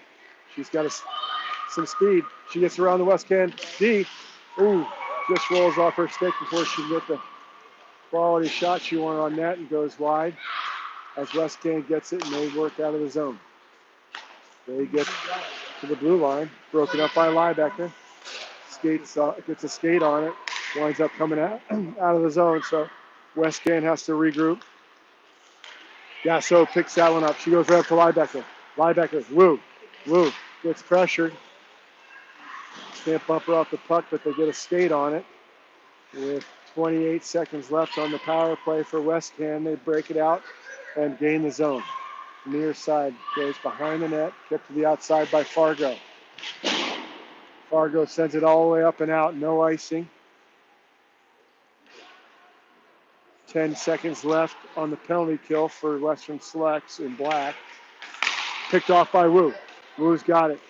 She's got some speed. She gets around the Westcan D. Ooh, just rolls off her stick before she can get the quality shot she wanted on net and goes wide as Westcan gets it and they work out of the zone. They get to the blue line, broken up by Liebecker. Gets a skate on it, winds up coming out of the zone, so Westcan has to regroup. Gasso picks that one up. She goes right up to Liebecker. Liebecker, woo, gets pressured. Can't bump her off the puck, but they get a skate on it. With 28 seconds left on the power play for Westcan, they break it out and gain the zone. Near side goes behind the net, kicked to the outside by Fargo. Fargo sends it all the way up and out, no icing. 10 seconds left on the penalty kill for Western Selects in black. Picked off by Wu. Wu's got it.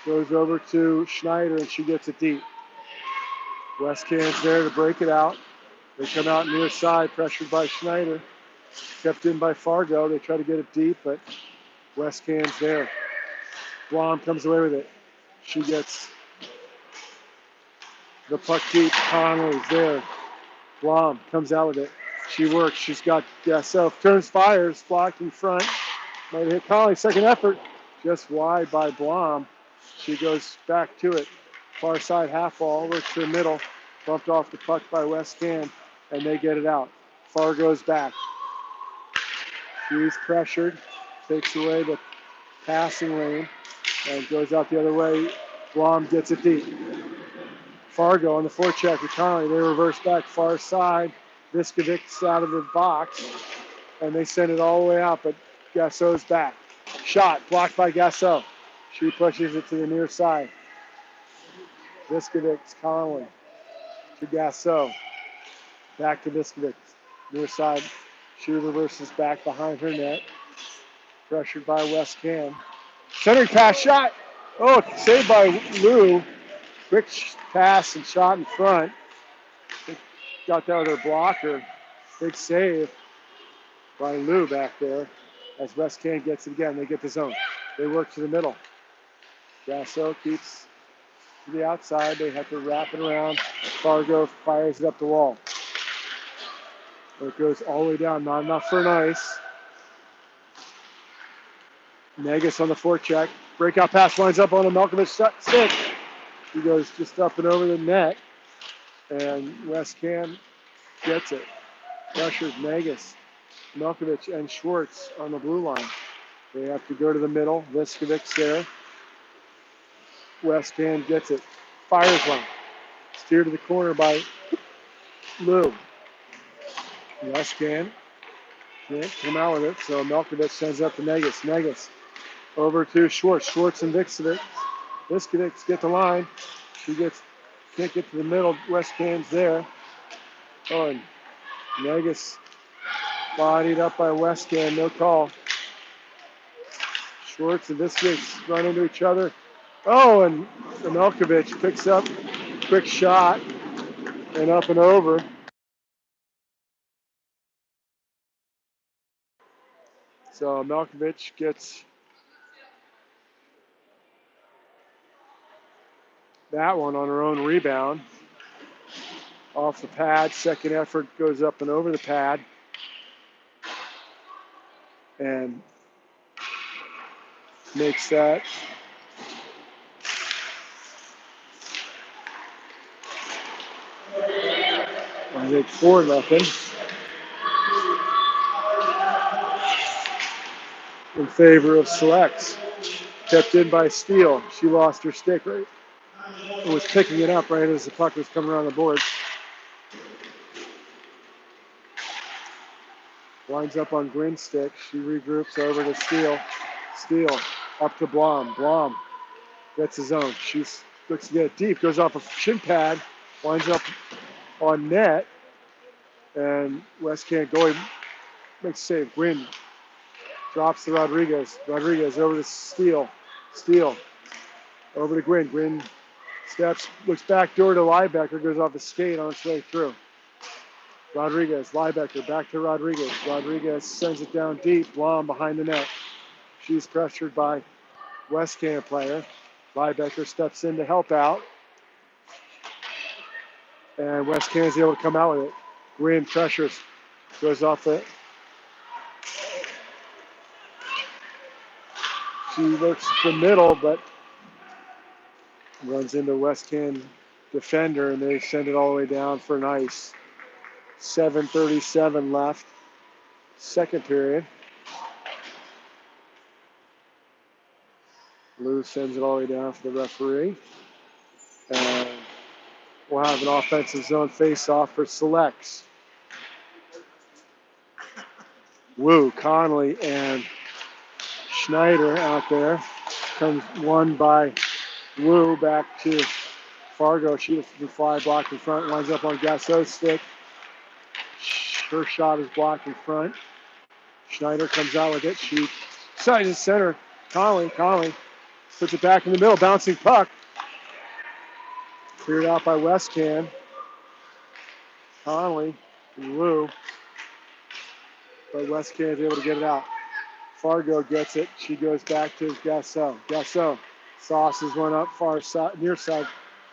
Goes over to Schneider and she gets it deep. Westcan's there to break it out. They come out near side, pressured by Schneider. Kept in by Fargo. They try to get it deep, but Westcan's there. Blom comes away with it. She gets the puck deep. Connolly's there. Blom comes out with it. She works. She's got Gasso. Turns, fires, blocked in front. Might hit Connolly. Second effort. Just wide by Blom. She goes back to it. Far side half ball. Works to the middle. Bumped off the puck by Westcan, and they get it out. Fargo's back. She's pressured. Takes away the passing lane and goes out the other way. Blom gets it deep. Fargo on the forecheck with Connolly. They reverse back far side. Viskovic's out of the box, and they send it all the way out, but Gasso's back. Shot blocked by Gasso. She pushes it to the near side. Viskovic's Connolly to Gasso. Back to Viskovic's near side. She reverses back behind her net. Pressured by Westcan. Centering pass shot. Oh, saved by Lou. Quick pass and shot in front. Got that with her blocker. Big save by Lou back there. As Westcan gets it again, they get the zone. They work to the middle. Gasso keeps to the outside. They have to wrap it around. Fargo fires it up the wall. It goes all the way down. Not enough for an ice. Negus on the forecheck. Breakout pass lines up on a Malkovich stick. He goes just up and over the net. And Westcan gets it. Pressured Negus, Milkovich, and Schwartz on the blue line. They have to go to the middle. Viskovic's there. Westcan gets it. Fires one. Steered to the corner by Lou. Westcan can't come out with it, so Milkovich sends up to Negus. Negus over to Schwartz. Schwartz and Viskovich. Viskovich get the line. She can't get to the middle. Westcan's there. Oh, and Negus bodied up by Westcan. No call. Schwartz and Viskovich run into each other. Oh, and Milkovich picks up quick shot and up and over. So Milkovich gets that one on her own rebound. Off the pad, second effort goes up and over the pad. And makes that I think 4-0 in favor of Selects. Kept in by Steele. She lost her stick right. And was picking it up right as the puck was coming around the board. Winds up on Gwynn's stick. She regroups over to Steele. Steele up to Blom. Blom gets his own. She looks to get it deep. Goes off a shin pad. Winds up on net. And Westcan going makes a save. Gwynn drops to Rodriguez. Rodriguez over to Steele. Steele over to Gwynn. Gwynn steps, looks back door to Liebecker, goes off a skate on its way through. Rodriguez, Liebecker, back to Rodriguez. Rodriguez sends it down deep. Blom behind the net. She's pressured by Westcan player. Liebecker steps in to help out. And Westcan is able to come out with it. Gwynn pressures, goes off the. She looks the middle, but runs into Westcan defender, and they send it all the way down for an ice. 7:37 left, second period. Lou sends it all the way down for the referee. And we'll have an offensive zone face-off for Selects. Wu, Connolly, and Schneider out there. Comes one by Wu back to Fargo. She looks to fly, blocked in front, winds up on Gasso's stick. Her shot is blocked in front. Schneider comes out with it. She sizes center. Connolly puts it back in the middle. Bouncing puck. Cleared out by Westcan. Connolly and Wu. But Westcan is able to get it out. Fargo gets it. She goes back to Gasso. Gasso sauces one up far side, near side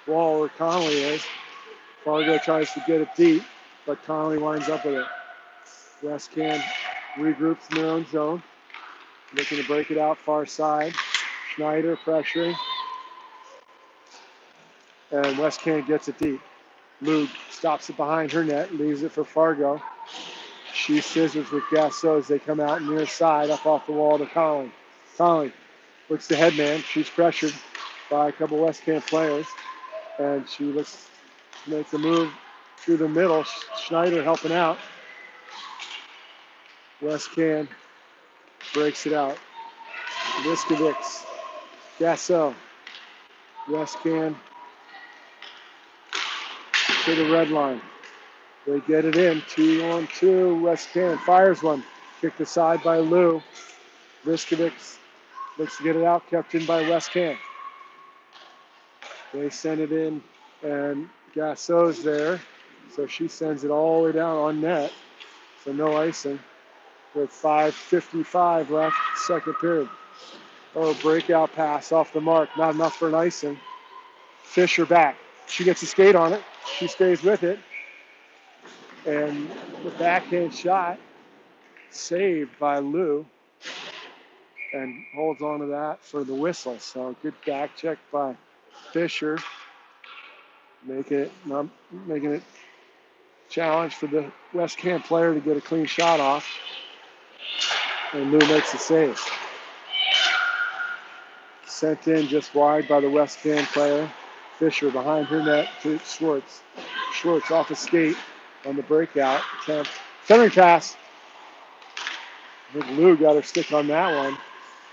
wall where Connolly is. Fargo tries to get it deep, but Connolly winds up with it. Westcan regroups in their own zone. Looking to break it out far side. Schneider pressuring. And Westcan gets it deep. Lug stops it behind her net, leaves it for Fargo. She scissors with Gasso as they come out near side, up off the wall to Connolly. Connolly looks to headman. She's pressured by a couple Westcan players. And she looks to make the move through the middle. Schneider helping out. Westcan breaks it out. Viskovich, Gasso, Westcan to the red line. They get it in, 2-on-2. Westcan fires one. Kicked aside by Lou. Viskovich looks to get it out, kept in by Westcan. They send it in, and Gasso's there. So she sends it all the way down on net. So no icing with 5:55 left, second period. Oh, breakout pass off the mark. Not enough for an icing. Fisher back. She gets a skate on it. She stays with it. And the backhand shot saved by Lou and holds on to that for the whistle. So good back check by Fisher. Making it challenge for the Westcan player to get a clean shot off. And Lou makes the save. Sent in just wide by the Westcan player. Fisher behind her net to Schwartz. Schwartz off a skate on the breakout attempt. Centering pass. I think Lou got her stick on that one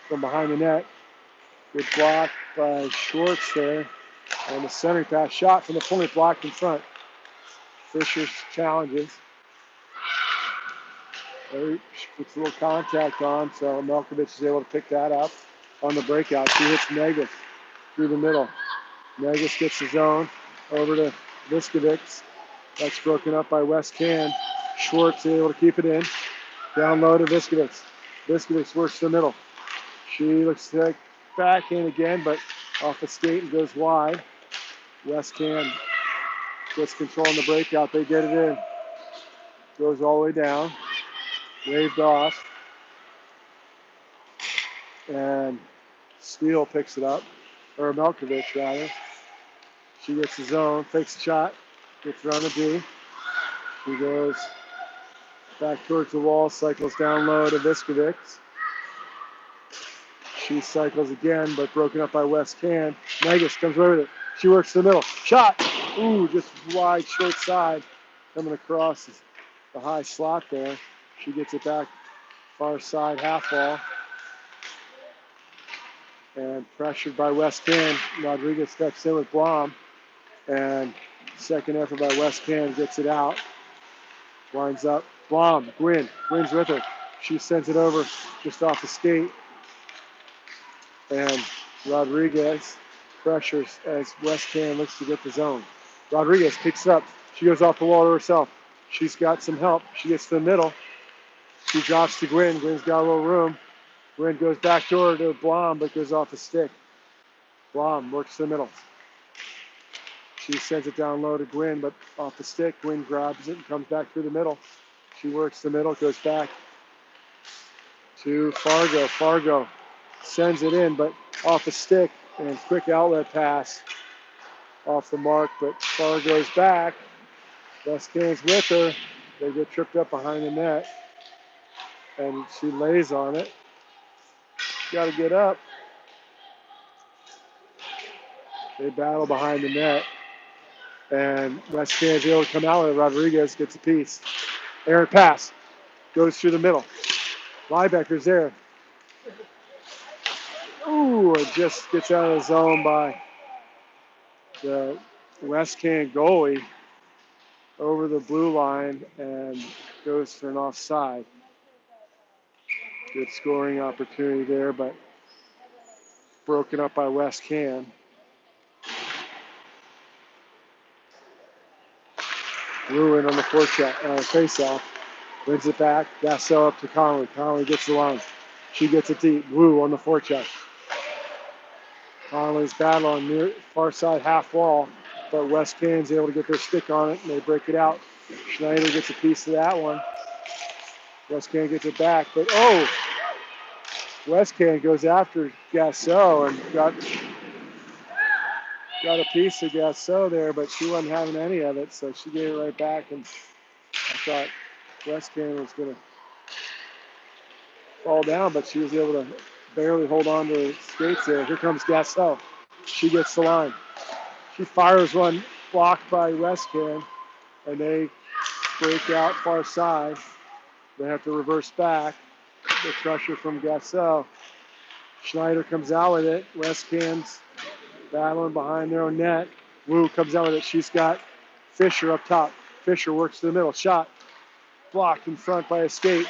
from behind the net. Good block by Schwartz there. And the centering pass shot from the point blocked in front. Fisher challenges. Puts a little contact on, so Melkovich is able to pick that up on the breakout. She hits Negus through the middle. Negus gets his own over to Viskovic. That's broken up by Westcan. Schwartz is able to keep it in. Down low to Viskovic. Viskovic works to the middle. She looks like back in again, but off the skate and goes wide. Westcan gets control on the breakout. They get it in. Goes all the way down. Waved off. And Steele picks it up. Or Melkovich, rather. She gets his own, fakes a shot, gets around the D. She goes back towards the wall, cycles down low to Viskovic. She cycles again, but broken up by Westcan. Negus comes over with it. She works the middle. Shot! Ooh, just wide, short side. Coming across the high slot there. She gets it back far side, half wall. And pressured by Westcan. Rodriguez steps in with Blom. And second effort by Westcan gets it out. Winds up. Blom, Gwynn. Gwynn's with her. She sends it over just off the skate. And Rodriguez pressures as Westcan looks to get the zone. Rodriguez picks it up. She goes off the wall to herself. She's got some help. She gets to the middle. She drops to Gwynn. Gwynn's got a little room. Gwynn goes back door to Blom, but goes off the stick. Blom works to the middle. She sends it down low to Gwynn, but off the stick. Gwynn grabs it and comes back through the middle. She works the middle, goes back to Fargo. Fargo sends it in, but off the stick, and quick outlet pass off the mark, but Fargo's back. Westcan's with her. They get tripped up behind the net, and she lays on it. Got to get up. They battle behind the net, and Westcan's able to come out with it. Rodriguez gets a piece. Errant pass. Goes through the middle. Liebecker's there. Ooh, it just gets out of the zone by the Westcan goalie over the blue line and goes for an offside. Good scoring opportunity there, but broken up by Westcan. Ruin on the face-off. Wins it back. Gassel up to Conley. Conley gets the line. She gets it deep. Wu on the forecheck. Conley's battle on near far side half wall, but Westcan's able to get their stick on it, and they break it out. Schneider gets a piece of that one. Westcan gets it back, but Westcan goes after Gassel and got a piece of Gassel there, but she wasn't having any of it, so she gave it right back, and I thought Westcan was going to fall down, but she was able to barely hold on to her skates there. Here comes Gassel. She gets the line. She fires one blocked by Westcan, and they break out far side. They have to reverse back. The pressure from Gassel. Schneider comes out with it. Westcan's battling behind their own net. Wu comes out with it. She's got Fisher up top. Fisher works to the middle. Shot. Blocked in front by a skate.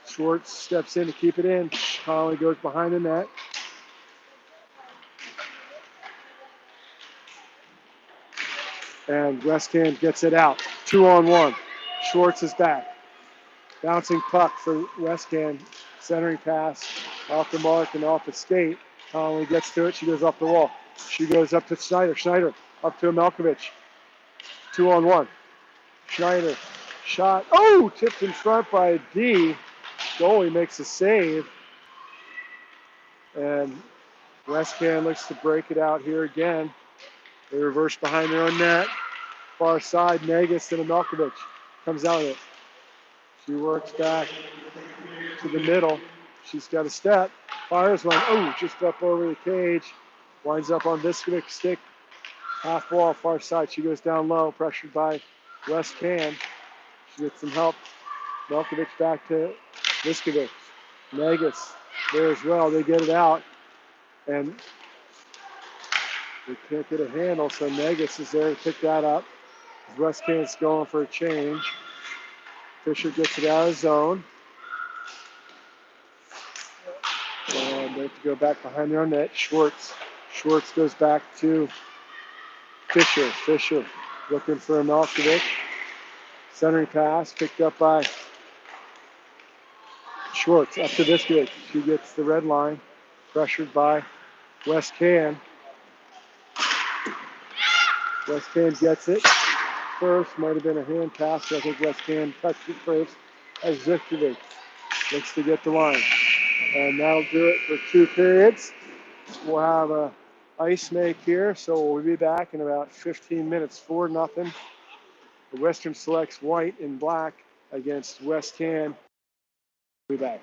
Schwartz steps in to keep it in. Conley goes behind the net. And Westcan gets it out. 2-on-1. Schwartz is back. Bouncing puck for Westcan. Centering pass off the mark and off the skate. Conley gets to it. She goes off the wall. She goes up to Schneider. Schneider up to Melkovich. 2-on-1. Schneider. Shot. Oh, tipped in front by D. Goalie makes a save. And Westcan looks to break it out here again. They reverse behind their own net. far side, Negus and Milkovich comes out of it. She works back to the middle. She's got a step, fires one. Oh, just up over the cage. Winds up on Viskovic's stick. Half wall, far side. She goes down low, pressured by Westcan. She gets some help. Milkovich back to Viskovic. Negus there as well. They get it out, and they can't get a handle, so Negus is there to pick that up. Westcan's going for a change. Fisher gets it out of zone. And they have to go back behind their own net. Schwartz goes back to Fisher. Fisher looking for a Milkovich. Centering pass picked up by Schwartz up to Viskovic. She gets the red line. Pressured by Westcan. Westcan gets it first. Might have been a hand pass, but I think Westcan touched it first as Viskovic looks to get the line. And that'll do it for 2 periods. We'll have a ice make here, so we'll be back in about 15 minutes. 4-0. The Western selects white and black against Westcan. We'll be back.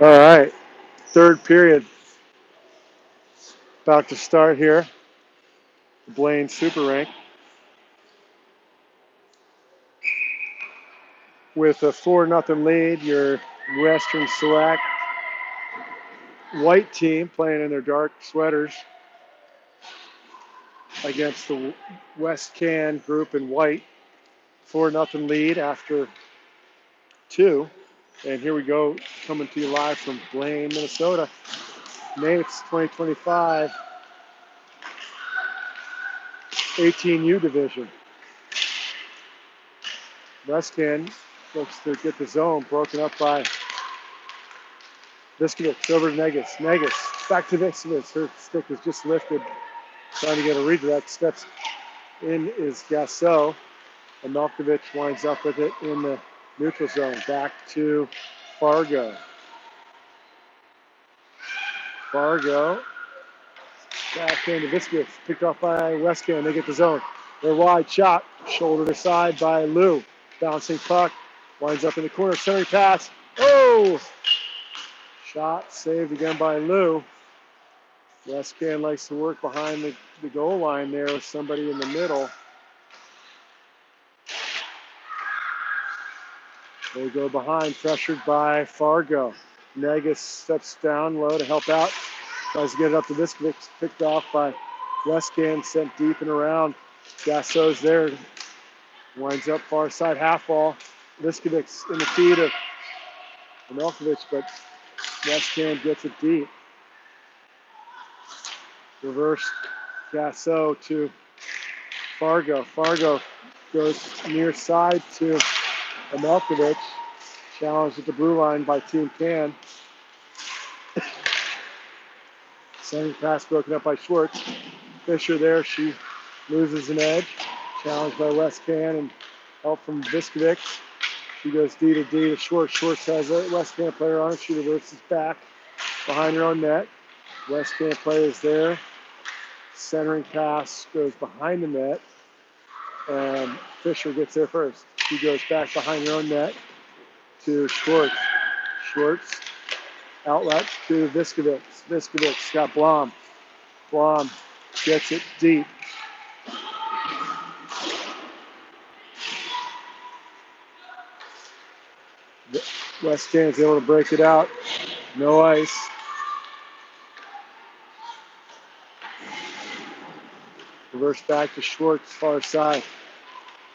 All right, third period about to start here. Blaine Super Rink with a 4-0 lead. Your Western Select white team playing in their dark sweaters against the Westcan group in white. 4-0 lead after 2. And here we go, coming to you live from Blaine, Minnesota. NAFES 2025 18U division. Westcan looks to get the zone broken up by Viskovich over to Negus. Negus back to Viskovich. Her stick is just lifted, trying to get a redirect. Steps in is Gasso. And Malkovich winds up with it in the neutral zone. Back to Fargo. Fargo back into Viskovich. Picked off by Westcan. They get the zone. They're wide shot. Shoulder to side by Lou. Bouncing puck. Winds up in the corner. Centering pass. Oh! Shot saved again by Lou. Westcan likes to work behind the goal line there with somebody in the middle. They go behind, pressured by Fargo. Negus steps down low to help out. Tries to get it up to Viskovich. Picked off by Westcan, sent deep and around. Gasso's there. Winds up far side half ball. Viskovich in the feed of Melkovich, but Westcan gets it deep. Reverse Gasso to Fargo. Fargo goes near side to Melkovich. Challenged at the blue line by Team Can. Sending pass broken up by Schwartz. Fisher there, she loses an edge. Challenged by Westcan and help from Viskovich. She goes D to Schwartz. Schwartz has a Westcan player on it. She reverses back behind her own net. Westcan player is there. Centering pass goes behind the net. And Fisher gets there first. She goes back behind her own net to Schwartz. Schwartz outlet to Viskovich. Viskovich got Blom. Blom gets it deep. Westcan is able to break it out. No ice. Reverse back to Schwartz, far side.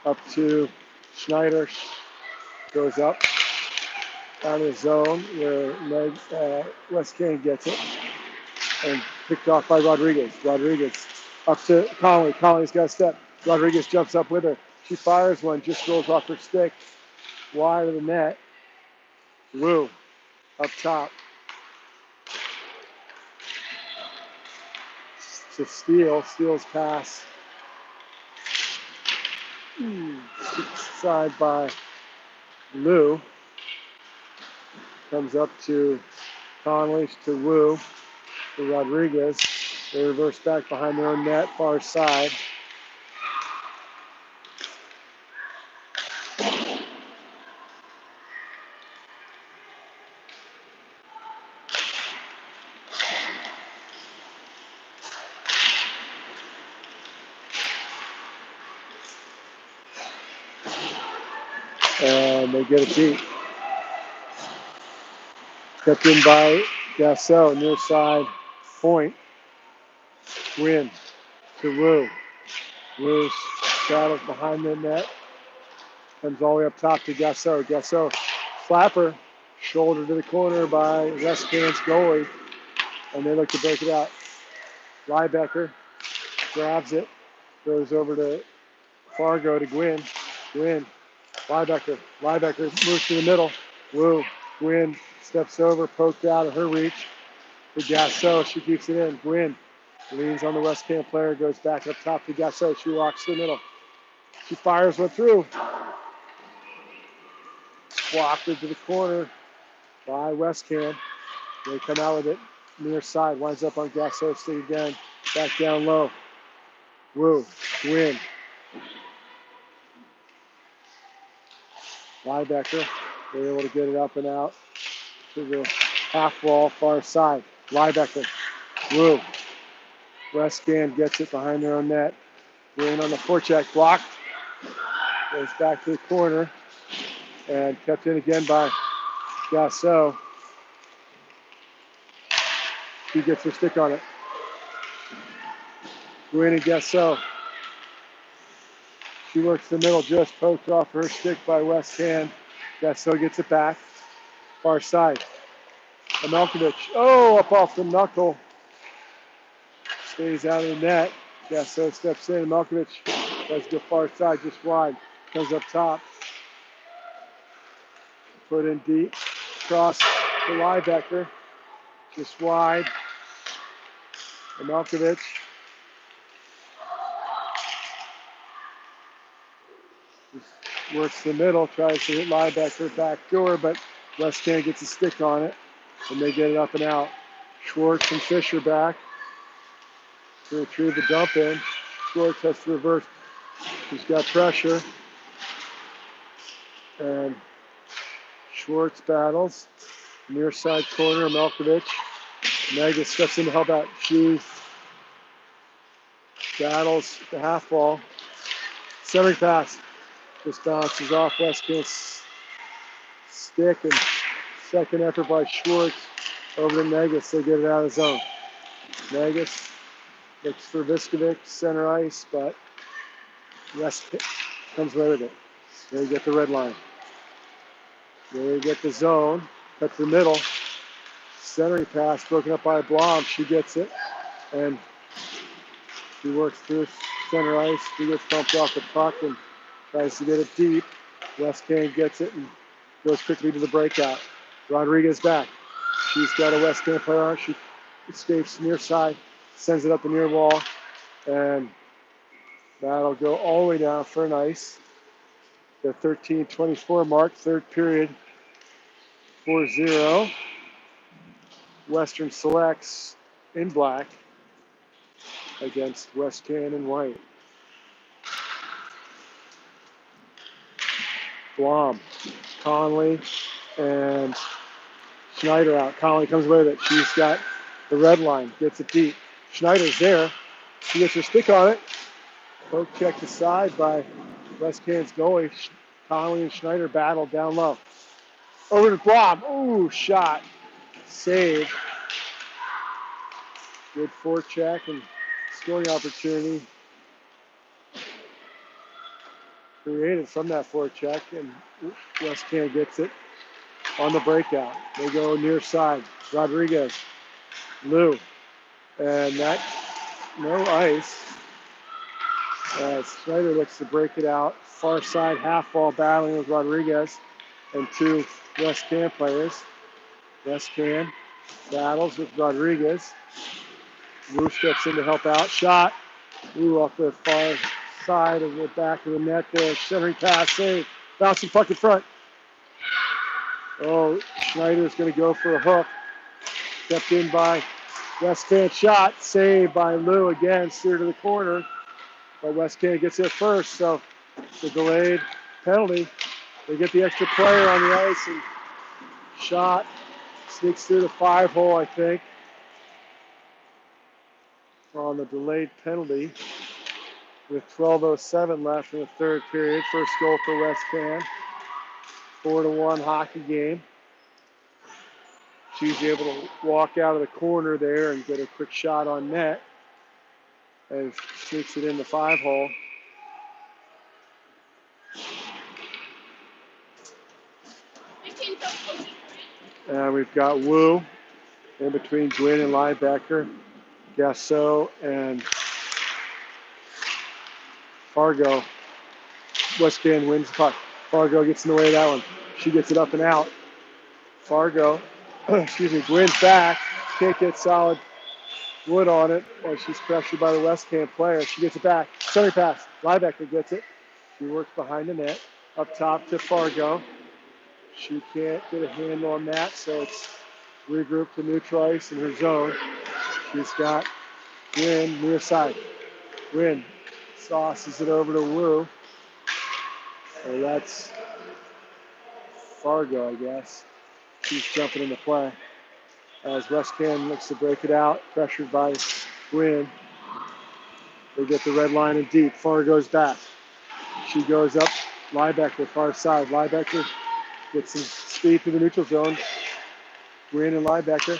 Up to Schneider. Goes up. Down the zone where Westcan gets it. And picked off by Rodriguez. Rodriguez up to Conley. Conley's got a step. Rodriguez jumps up with her. She fires one, just rolls off her stick. Wide of the net. Wu up top. To Steele. Steele's pass. Side by Lou. Comes up to Conley to Wu. To Rodriguez. They reverse back behind their own net, far side. And they get it deep. Kept in by Gasso, near side point. Win to Wu. Wu's got it behind the net. Comes all the way up top to Gasso. Gasso, flapper, shoulder to the corner by Westcan's goalie. And they look to break it out. Liebecker grabs it, goes over to Fargo to Gwynn. Gwynn, Liebecker. Liebecker moves to the middle. Wu, Gwynn steps over, poked out of her reach. To Gasso, she keeps it in. Gwynn leans on the Westcan player, goes back up top to Gasso. She walks to the middle. She fires one through. Wafted to the corner by Westcan. They come out with it near side. Winds up on Gasso stick again. Back down low. Wu, Gwynn. Liebecker, they're able to get it up and out to the half wall, far side. Liebecker, Wu. Westcan gets it behind their own net. Win on the forecheck, blocked. Goes back to the corner and kept in again by Gasso. She gets her stick on it. Win and Gasso. She works the middle, just poked off her stick by Westcan. Gasso gets it back. Far side. Amelkovich. Oh, up off the knuckle. Stays out of the net. Gasso steps in. Amelkovich does go far side, just wide. Comes up top. Put in deep. Cross to Liebecker. Just wide. Amelkovich. Works the middle, tries to hit Liebecker back door, but Westcan gets a stick on it, and they get it up and out. Schwartz and Fisher back to retrieve the dump in. Schwartz has to reverse. He's got pressure, and Schwartz battles. Near side corner, Melkovich. Mega steps in to help out. She battles the half ball. Centering pass. Just bounces off Westcan's stick, and second effort by Schwartz over to Negus. They get it out of the zone. Negus looks for Viskovic, center ice, but West comes away with it. They get the red line. They get the zone, cut the middle. Centering pass broken up by Blom. She gets it, and she works through center ice. She gets bumped off the puck and tries to get it deep. Westcan gets it and goes quickly to the breakout. Rodriguez back. She's got a Westcan player on. She escapes near side, sends it up the near wall, and that'll go all the way down for an ice. The 13:24 mark, third period, 4-0. Western selects in black against Westcan in white. Blom, Conley, and Schneider out. Conley comes away with it. She's got the red line, gets it deep. Schneider's there. She gets her stick on it. Poke checked aside by Westcan's goalie. Conley and Schneider battle down low. Over to Blom. Ooh, shot. Save. Good forecheck and scoring opportunity created from that forecheck, and Westcan gets it on the breakout. They go near side. Rodriguez, Lou, and that no ice. Schneider looks to break it out. Far side half ball battling with Rodriguez and two Westcan players. Westcan battles with Rodriguez. Lou steps in to help out. Shot. Lou off the far side of the back of the net there. Centering pass, save. Bouncing puck in front. Oh, Schneider's going to go for a hook. Stepped in by Westcan. Shot. Saved by Lou again. Steer to the corner. But Westcan gets it first. So the delayed penalty. They get the extra player on the ice, and shot. Sneaks through the 5-hole, I think, on the delayed penalty. With 12:07 left in the third period. First goal for Westcan. 4-1 hockey game. She's able to walk out of the corner there and get a quick shot on net. And sneaks it in the 5-hole. And we've got Wu in between Gwynn and Liebecker. Gasso and Fargo. Westcan wins the puck. Fargo gets in the way of that one. She gets it up and out. Fargo, Gwynn's back. Can't get solid wood on it as she's pressured by the Westcan player. She gets it back. Center pass. Liebecker gets it. She works behind the net. Up top to Fargo. She can't get a handle on that, so it's regrouped to neutral ice in her zone. She's got Gwynn near side. Gwynn sauces it over to Wu. So that's Fargo, I guess. She's jumping into play. as Westcan looks to break it out, pressured by Gwynn. They get the red line and deep. Far goes back. She goes up. Liebecker, far side. Liebecker gets some speed to the neutral zone. Gwynn and Liebecker.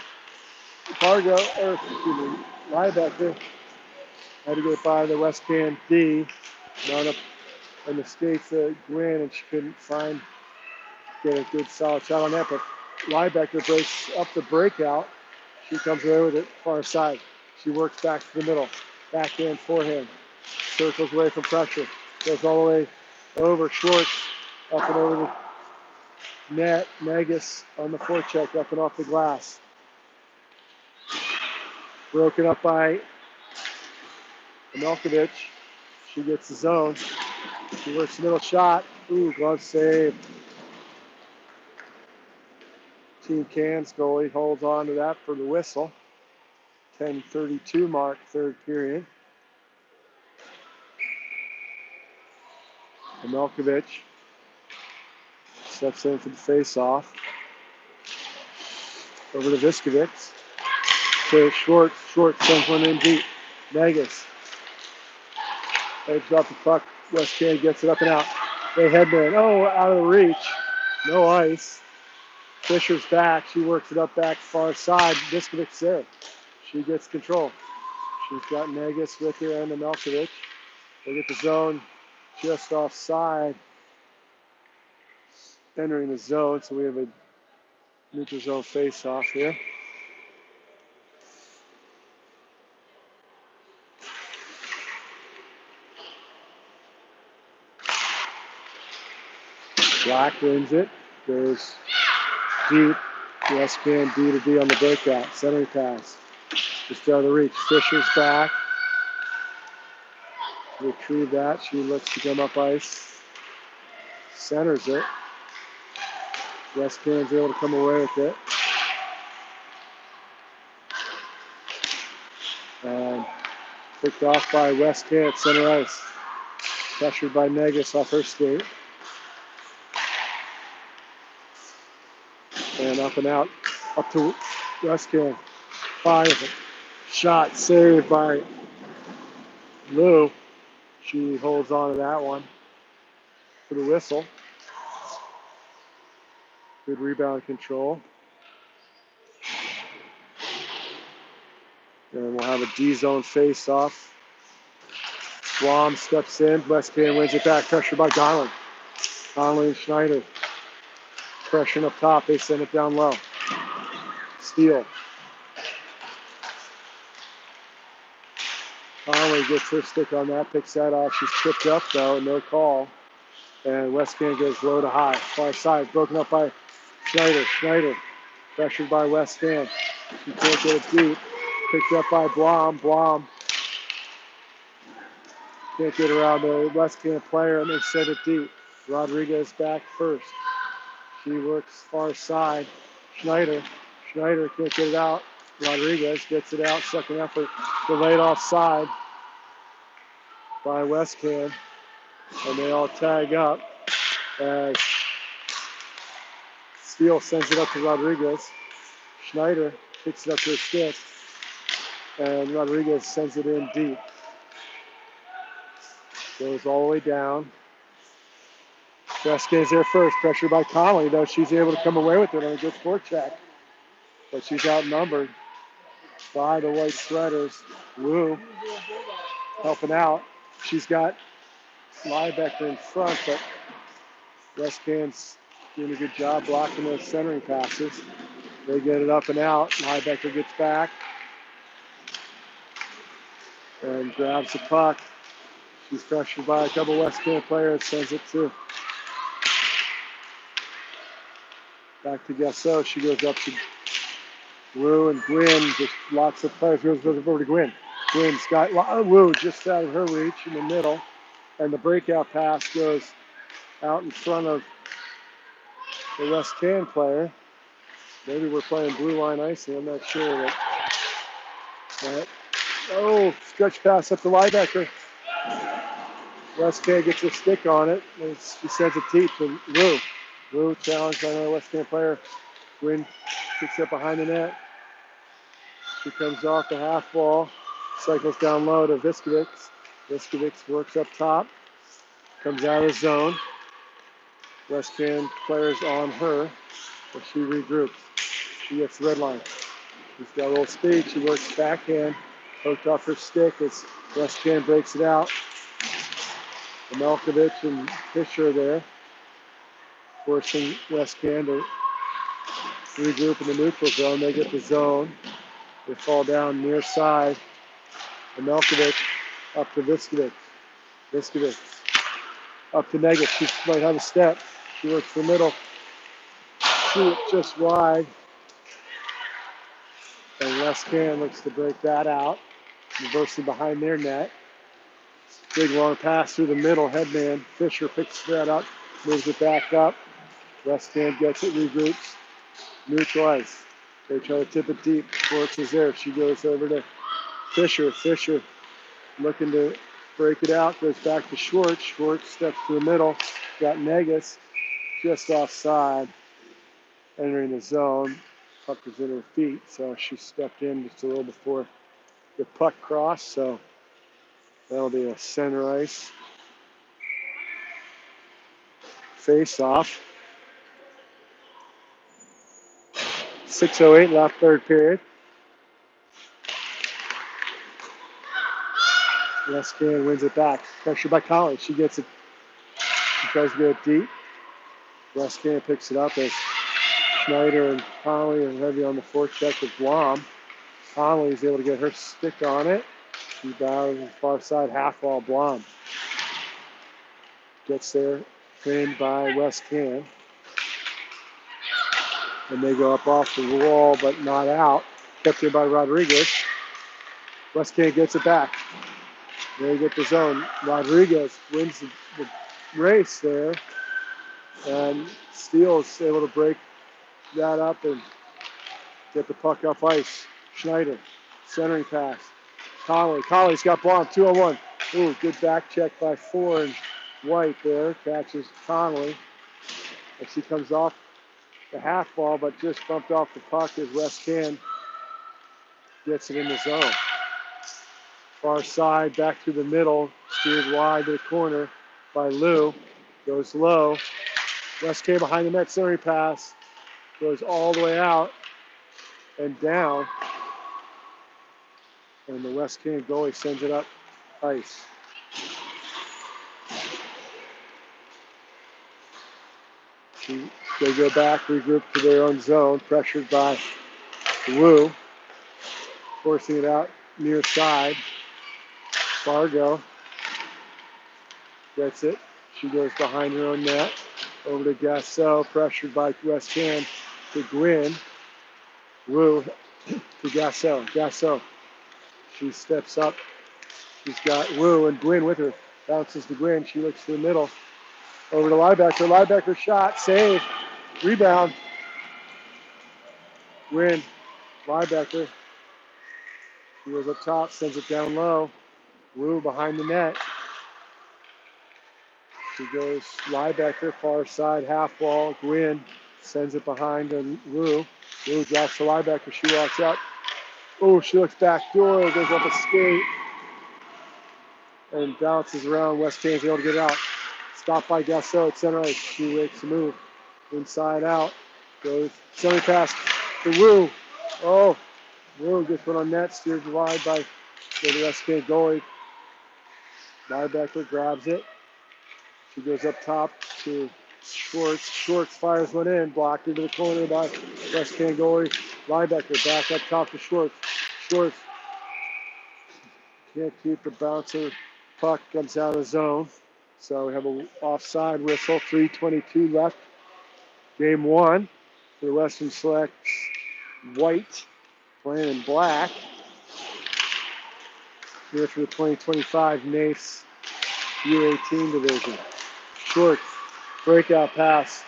Liebecker had to get by the Westcan D. Wound up in the skates of Gwynn, and she couldn't get a good solid shot on that. But Liebecker breaks up the breakout. She comes away with it far side. She works back to the middle. Backhand, forehand. Circles away from pressure. Goes all the way over Schwartz, up and over the net. Negus on the forecheck, up and off the glass. Broken up by Milkovic. She gets the zone. She works the middle shot. Ooh, glove save. Team Can's goalie holds on to that for the whistle. 10:32 mark, third period. Milkovic steps in for the face-off. Over to Viskovic. To Schwartz. Schwartz sends one in deep. Negus. They drop the puck. Westcan gets it up and out. They headman. Oh, out of the reach. No ice. Fisher's back. She works it up back far side. Viskovic's there. She gets control. She's got Negus with her and the Milkovic. They get the zone just offside. Entering the zone, so we have a neutral zone face-off here. Black wins it. Goes deep. Westcan D to D on the breakout. Centering pass. Just out of the reach. Fisher's back. Retrieve that. She looks to come up ice. Centers it. Westcan's able to come away with it. And picked off by Westcan at center ice. Pressured by Negus off her skate. And up and out. Up to Westcan. Fires it. Shot saved by Lou. She holds on to that one for the whistle. Good rebound control. And we'll have a D-zone face-off. Blom steps in. Westcan wins it back. Pressured by Donlin. Donlin and Schneider. Pressuring up top. They send it down low. Steele. Conley gets her stick on that. Picks that off. She's tripped up, though. No call. And Westcan goes low to high. Far side. Broken up by Schneider. Schneider. Pressured by Westcan. She can't get it deep. Picked up by Blom. Blom can't get around the Westcan player, and they send it deep. Rodriguez back first. She works far side. Schneider. Schneider can't get it out. Rodriguez gets it out. Second effort. Delayed offside by Westcan. And they all tag up as Steele sends it up to Rodriguez. Schneider picks it up to his stick. And Rodriguez sends it in deep. Goes all the way down. Westcan's there first. Pressure by Conley, though. She's able to come away with it on a good forecheck. But she's outnumbered by the White Shredders. Wu helping out. She's got Liebecker in front, but Westcan's doing a good job blocking those centering passes. They get it up and out. Liebecker gets back and grabs the puck. She's pressured by a couple Westcan players, sends it to back to Gasso. She goes up to Wu and Gwynn, just lots of players. Goes over to Gwynn. Gwynn's got Wu just out of her reach in the middle, and the breakout pass goes out in front of the Westcan player. Maybe we're playing blue line icing. I'm not sure. But, stretch pass up to Liebecker. Westcan gets a stick on it, and she sends it deep to Wu. Wu challenged by another Westcan player. Gwynn kicks up behind the net. She comes off the half wall, cycles down low to Viskovic. Viskovic works up top, comes out of the zone. Westcan players on her, but she regroups. She gets the red line. She's got a little speed. She works backhand, hooked off her stick as Westcan breaks it out. Melkovic and Fisher there, forcing Westcan to regroup in the neutral zone. They get the zone. They fall down near side. And Melkovic up to Viskovic. Viskovic up to Negus. She might have a step. She works the middle. Shoot just wide. And Westcan looks to break that out. Reversing behind their net. Big long pass through the middle. Headman. Fisher picks that up. Moves it back up. Westcan gets it. Regroups. Neutral ice. They try to tip it deep. Schwartz is there. She goes over to Fisher. Fisher looking to break it out. Goes back to Schwartz. Schwartz steps to the middle. Got Negus just offside. Entering the zone. Puck was in her feet, so she stepped in just a little before the puck crossed. So that'll be a center ice face off. 6:08 left, third period. Westcan wins it back. Pressure by Collins. She gets it. She tries to get it deep. Westcan picks it up as Schneider and Connolly are heavy on the forecheck with Blom. Connolly is able to get her stick on it. She bows far side half wall. Blom gets there, pinned by Westcan. And they go up off the wall, but not out. Kept there by Rodriguez. Westcan gets it back. They get the zone. Rodriguez wins the race there. And Steele's able to break that up and get the puck off ice. Schneider, centering pass. Connolly's got Blom, 2-on-1. Ooh, good back check by Ford. White there, catches Connolly. And she comes off the half ball, but just bumped off the puck as Westcan gets it in the zone. Far side, back through the middle, steered wide to the corner by Lou. Goes low. Westcan behind the net, centering pass. Goes all the way out and down. And the Westcan goalie sends it up ice. They go back, regroup to their own zone, pressured by Wu, forcing it out near side. Fargo gets it. She goes behind her own net. Over to Gassel, pressured by Westcan to Gwynn. Wu to Gassel. Gassel. She steps up. She's got Wu and Gwynn with her. Bounces to Gwynn. She looks to the middle. Over to Liebecker. Liebecker shot. Save. Rebound. Gwynn. Liebecker. She goes up top. Sends it down low. Wu behind the net. She goes Liebecker, far side, half wall. Gwynn sends it behind and Wu. Wu drops to Liebecker. She walks up. Oh, she looks back door, goes up a skate, and bounces around. Westcan's able to get out. Stopped by Gassot at center ice. She makes the move. Inside out. Goes center pass to Wu. Oh, Wu gets one on net, steered wide by the Westcan goalie. Liebecker grabs it. She goes up top to Schwartz. Schwartz fires one in, blocked into the corner by Westcan goalie. Liebecker back up top to Schwartz. Schwartz can't keep the bouncer. Puck comes out of the zone. So we have an offside whistle. 3:22 left. Game one. For the Western Selects, white playing in black. Here for the 2025 NAFES U18 division. Short breakout pass.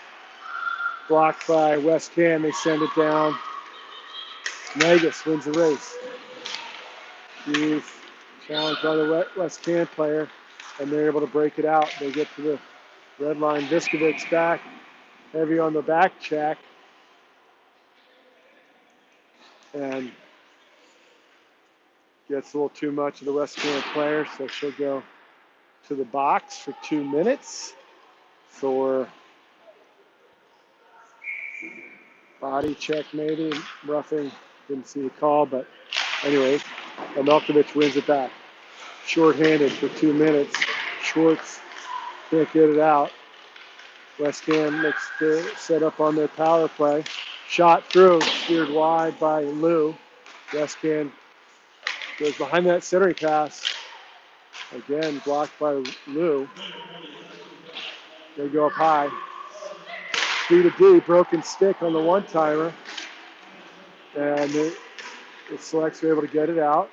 Blocked by Westcan. They send it down. Negus wins the race. She's challenged by the Westcan player, and they're able to break it out. They get to the red line. Viskovic's back, heavy on the back check. And gets a little too much of the Westcan player, so she'll go to the box for 2 minutes for body check maybe, roughing, didn't see the call, but anyways, Melkovich wins it back. Short-handed for 2 minutes. Schwartz can't get it out. Westcan looks to set up on their power play. Shot through, steered wide by Lou. Westcan goes behind that centering pass. Again, blocked by Lou. They go up high. D to D, broken stick on the one-timer. And the Selects are able to get it out.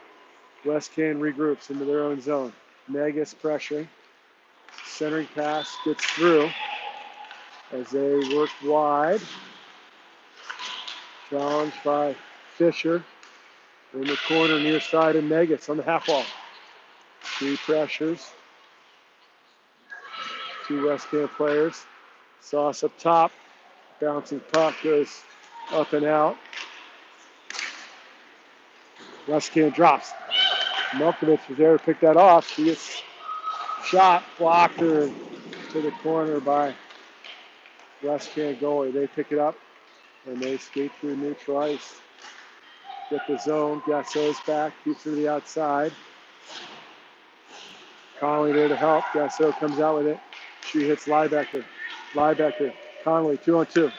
Westcan regroups into their own zone. Negus pressuring. Centering pass gets through as they work wide. Challenged by Fisher. In the corner near side of Negus on the half wall. 3 pressures. 2 Westcan players. Sauce up top. Bouncing puck goes up and out. Westcan drops. Melkovich was there to pick that off. She gets shot, blocked her to the corner by Westcan goalie. They pick it up and they skate through neutral ice. Get the zone. Gasso's back. Keeps her to the outside. Conley there to help. Gasso comes out with it. She hits Liebecker. Liebecker. Conley 2-on-2.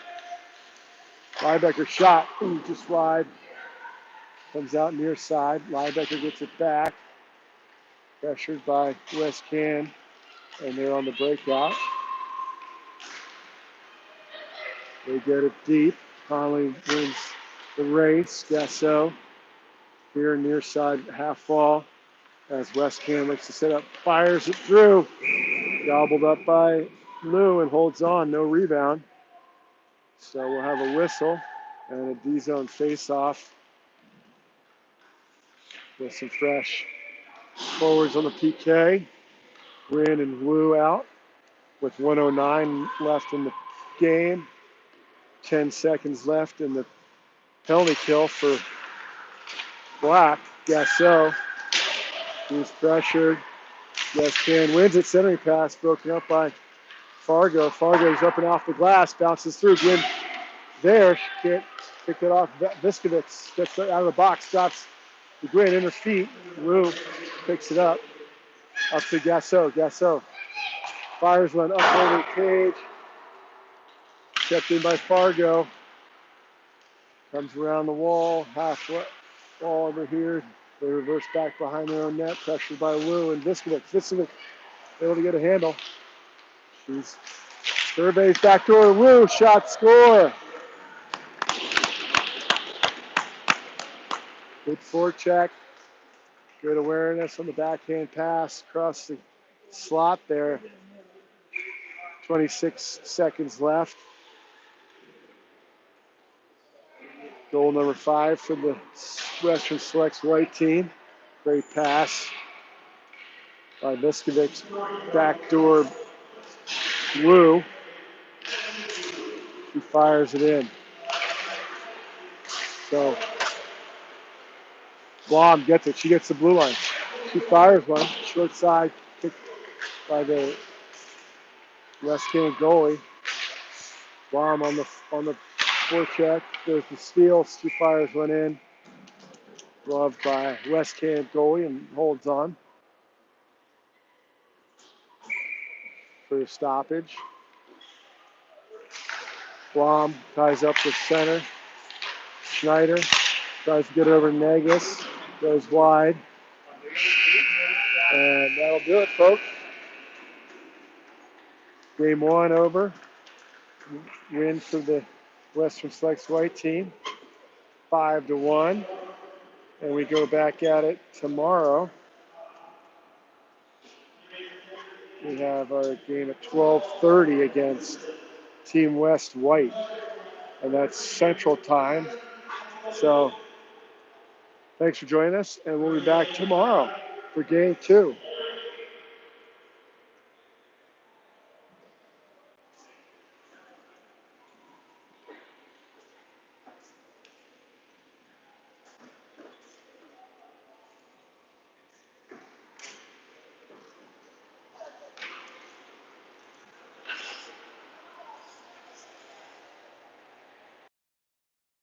Liebecker shot. Just wide. Comes out near side. Liebecker gets it back. Pressured by Westcan. And they're on the breakout. They get it deep. Conley wins the race. Gasso here near side half wall as Westcan looks to set up. Fires it through. Gobbled up by Lou and holds on. No rebound. So we'll have a whistle and a D-zone face-off with some fresh forwards on the PK. Gwynn and Wu out with 1:09 left in the game. 10 seconds left in the penalty kill for Black. Gasso, he's pressured. Westcan wins it. Centering pass broken up by Fargo. Fargo's up and off the glass. Bounces through. Gwynn there. She can't pick it off. Viskovitz gets it out of the box. Drops the Gwynn in her feet. Wu picks it up. Up to Gasso. Gasso fires one up over the cage. Checked in by Fargo. Comes around the wall. Half wall over here. They reverse back behind their own net. Pressured by Wu and Viskovitz. Viskovitz able to get a handle. She's surveys backdoor. Wu shot, score. Good forecheck. Good awareness on the backhand pass across the slot there. 26 seconds left. Goal number 5 for the Western Selects white team. Great pass by Viskovich. Backdoor Wu. She fires it in. So Blom gets it. She gets the blue line. She fires one. Short side picked by the Westcan goalie. Blom on the forecheck. There's the steal. She fires one in. Gloved by Westcan goalie and holds on for the stoppage. Blom ties up the center. Schneider tries to get over Negus. Goes wide. And that'll do it, folks. Game 1 over. Win for the Western Selects white team. 5-1. And we go back at it tomorrow. We have our game at 12:30 against Team West White. And that's Central Time. So thanks for joining us. And we'll be back tomorrow for game 2.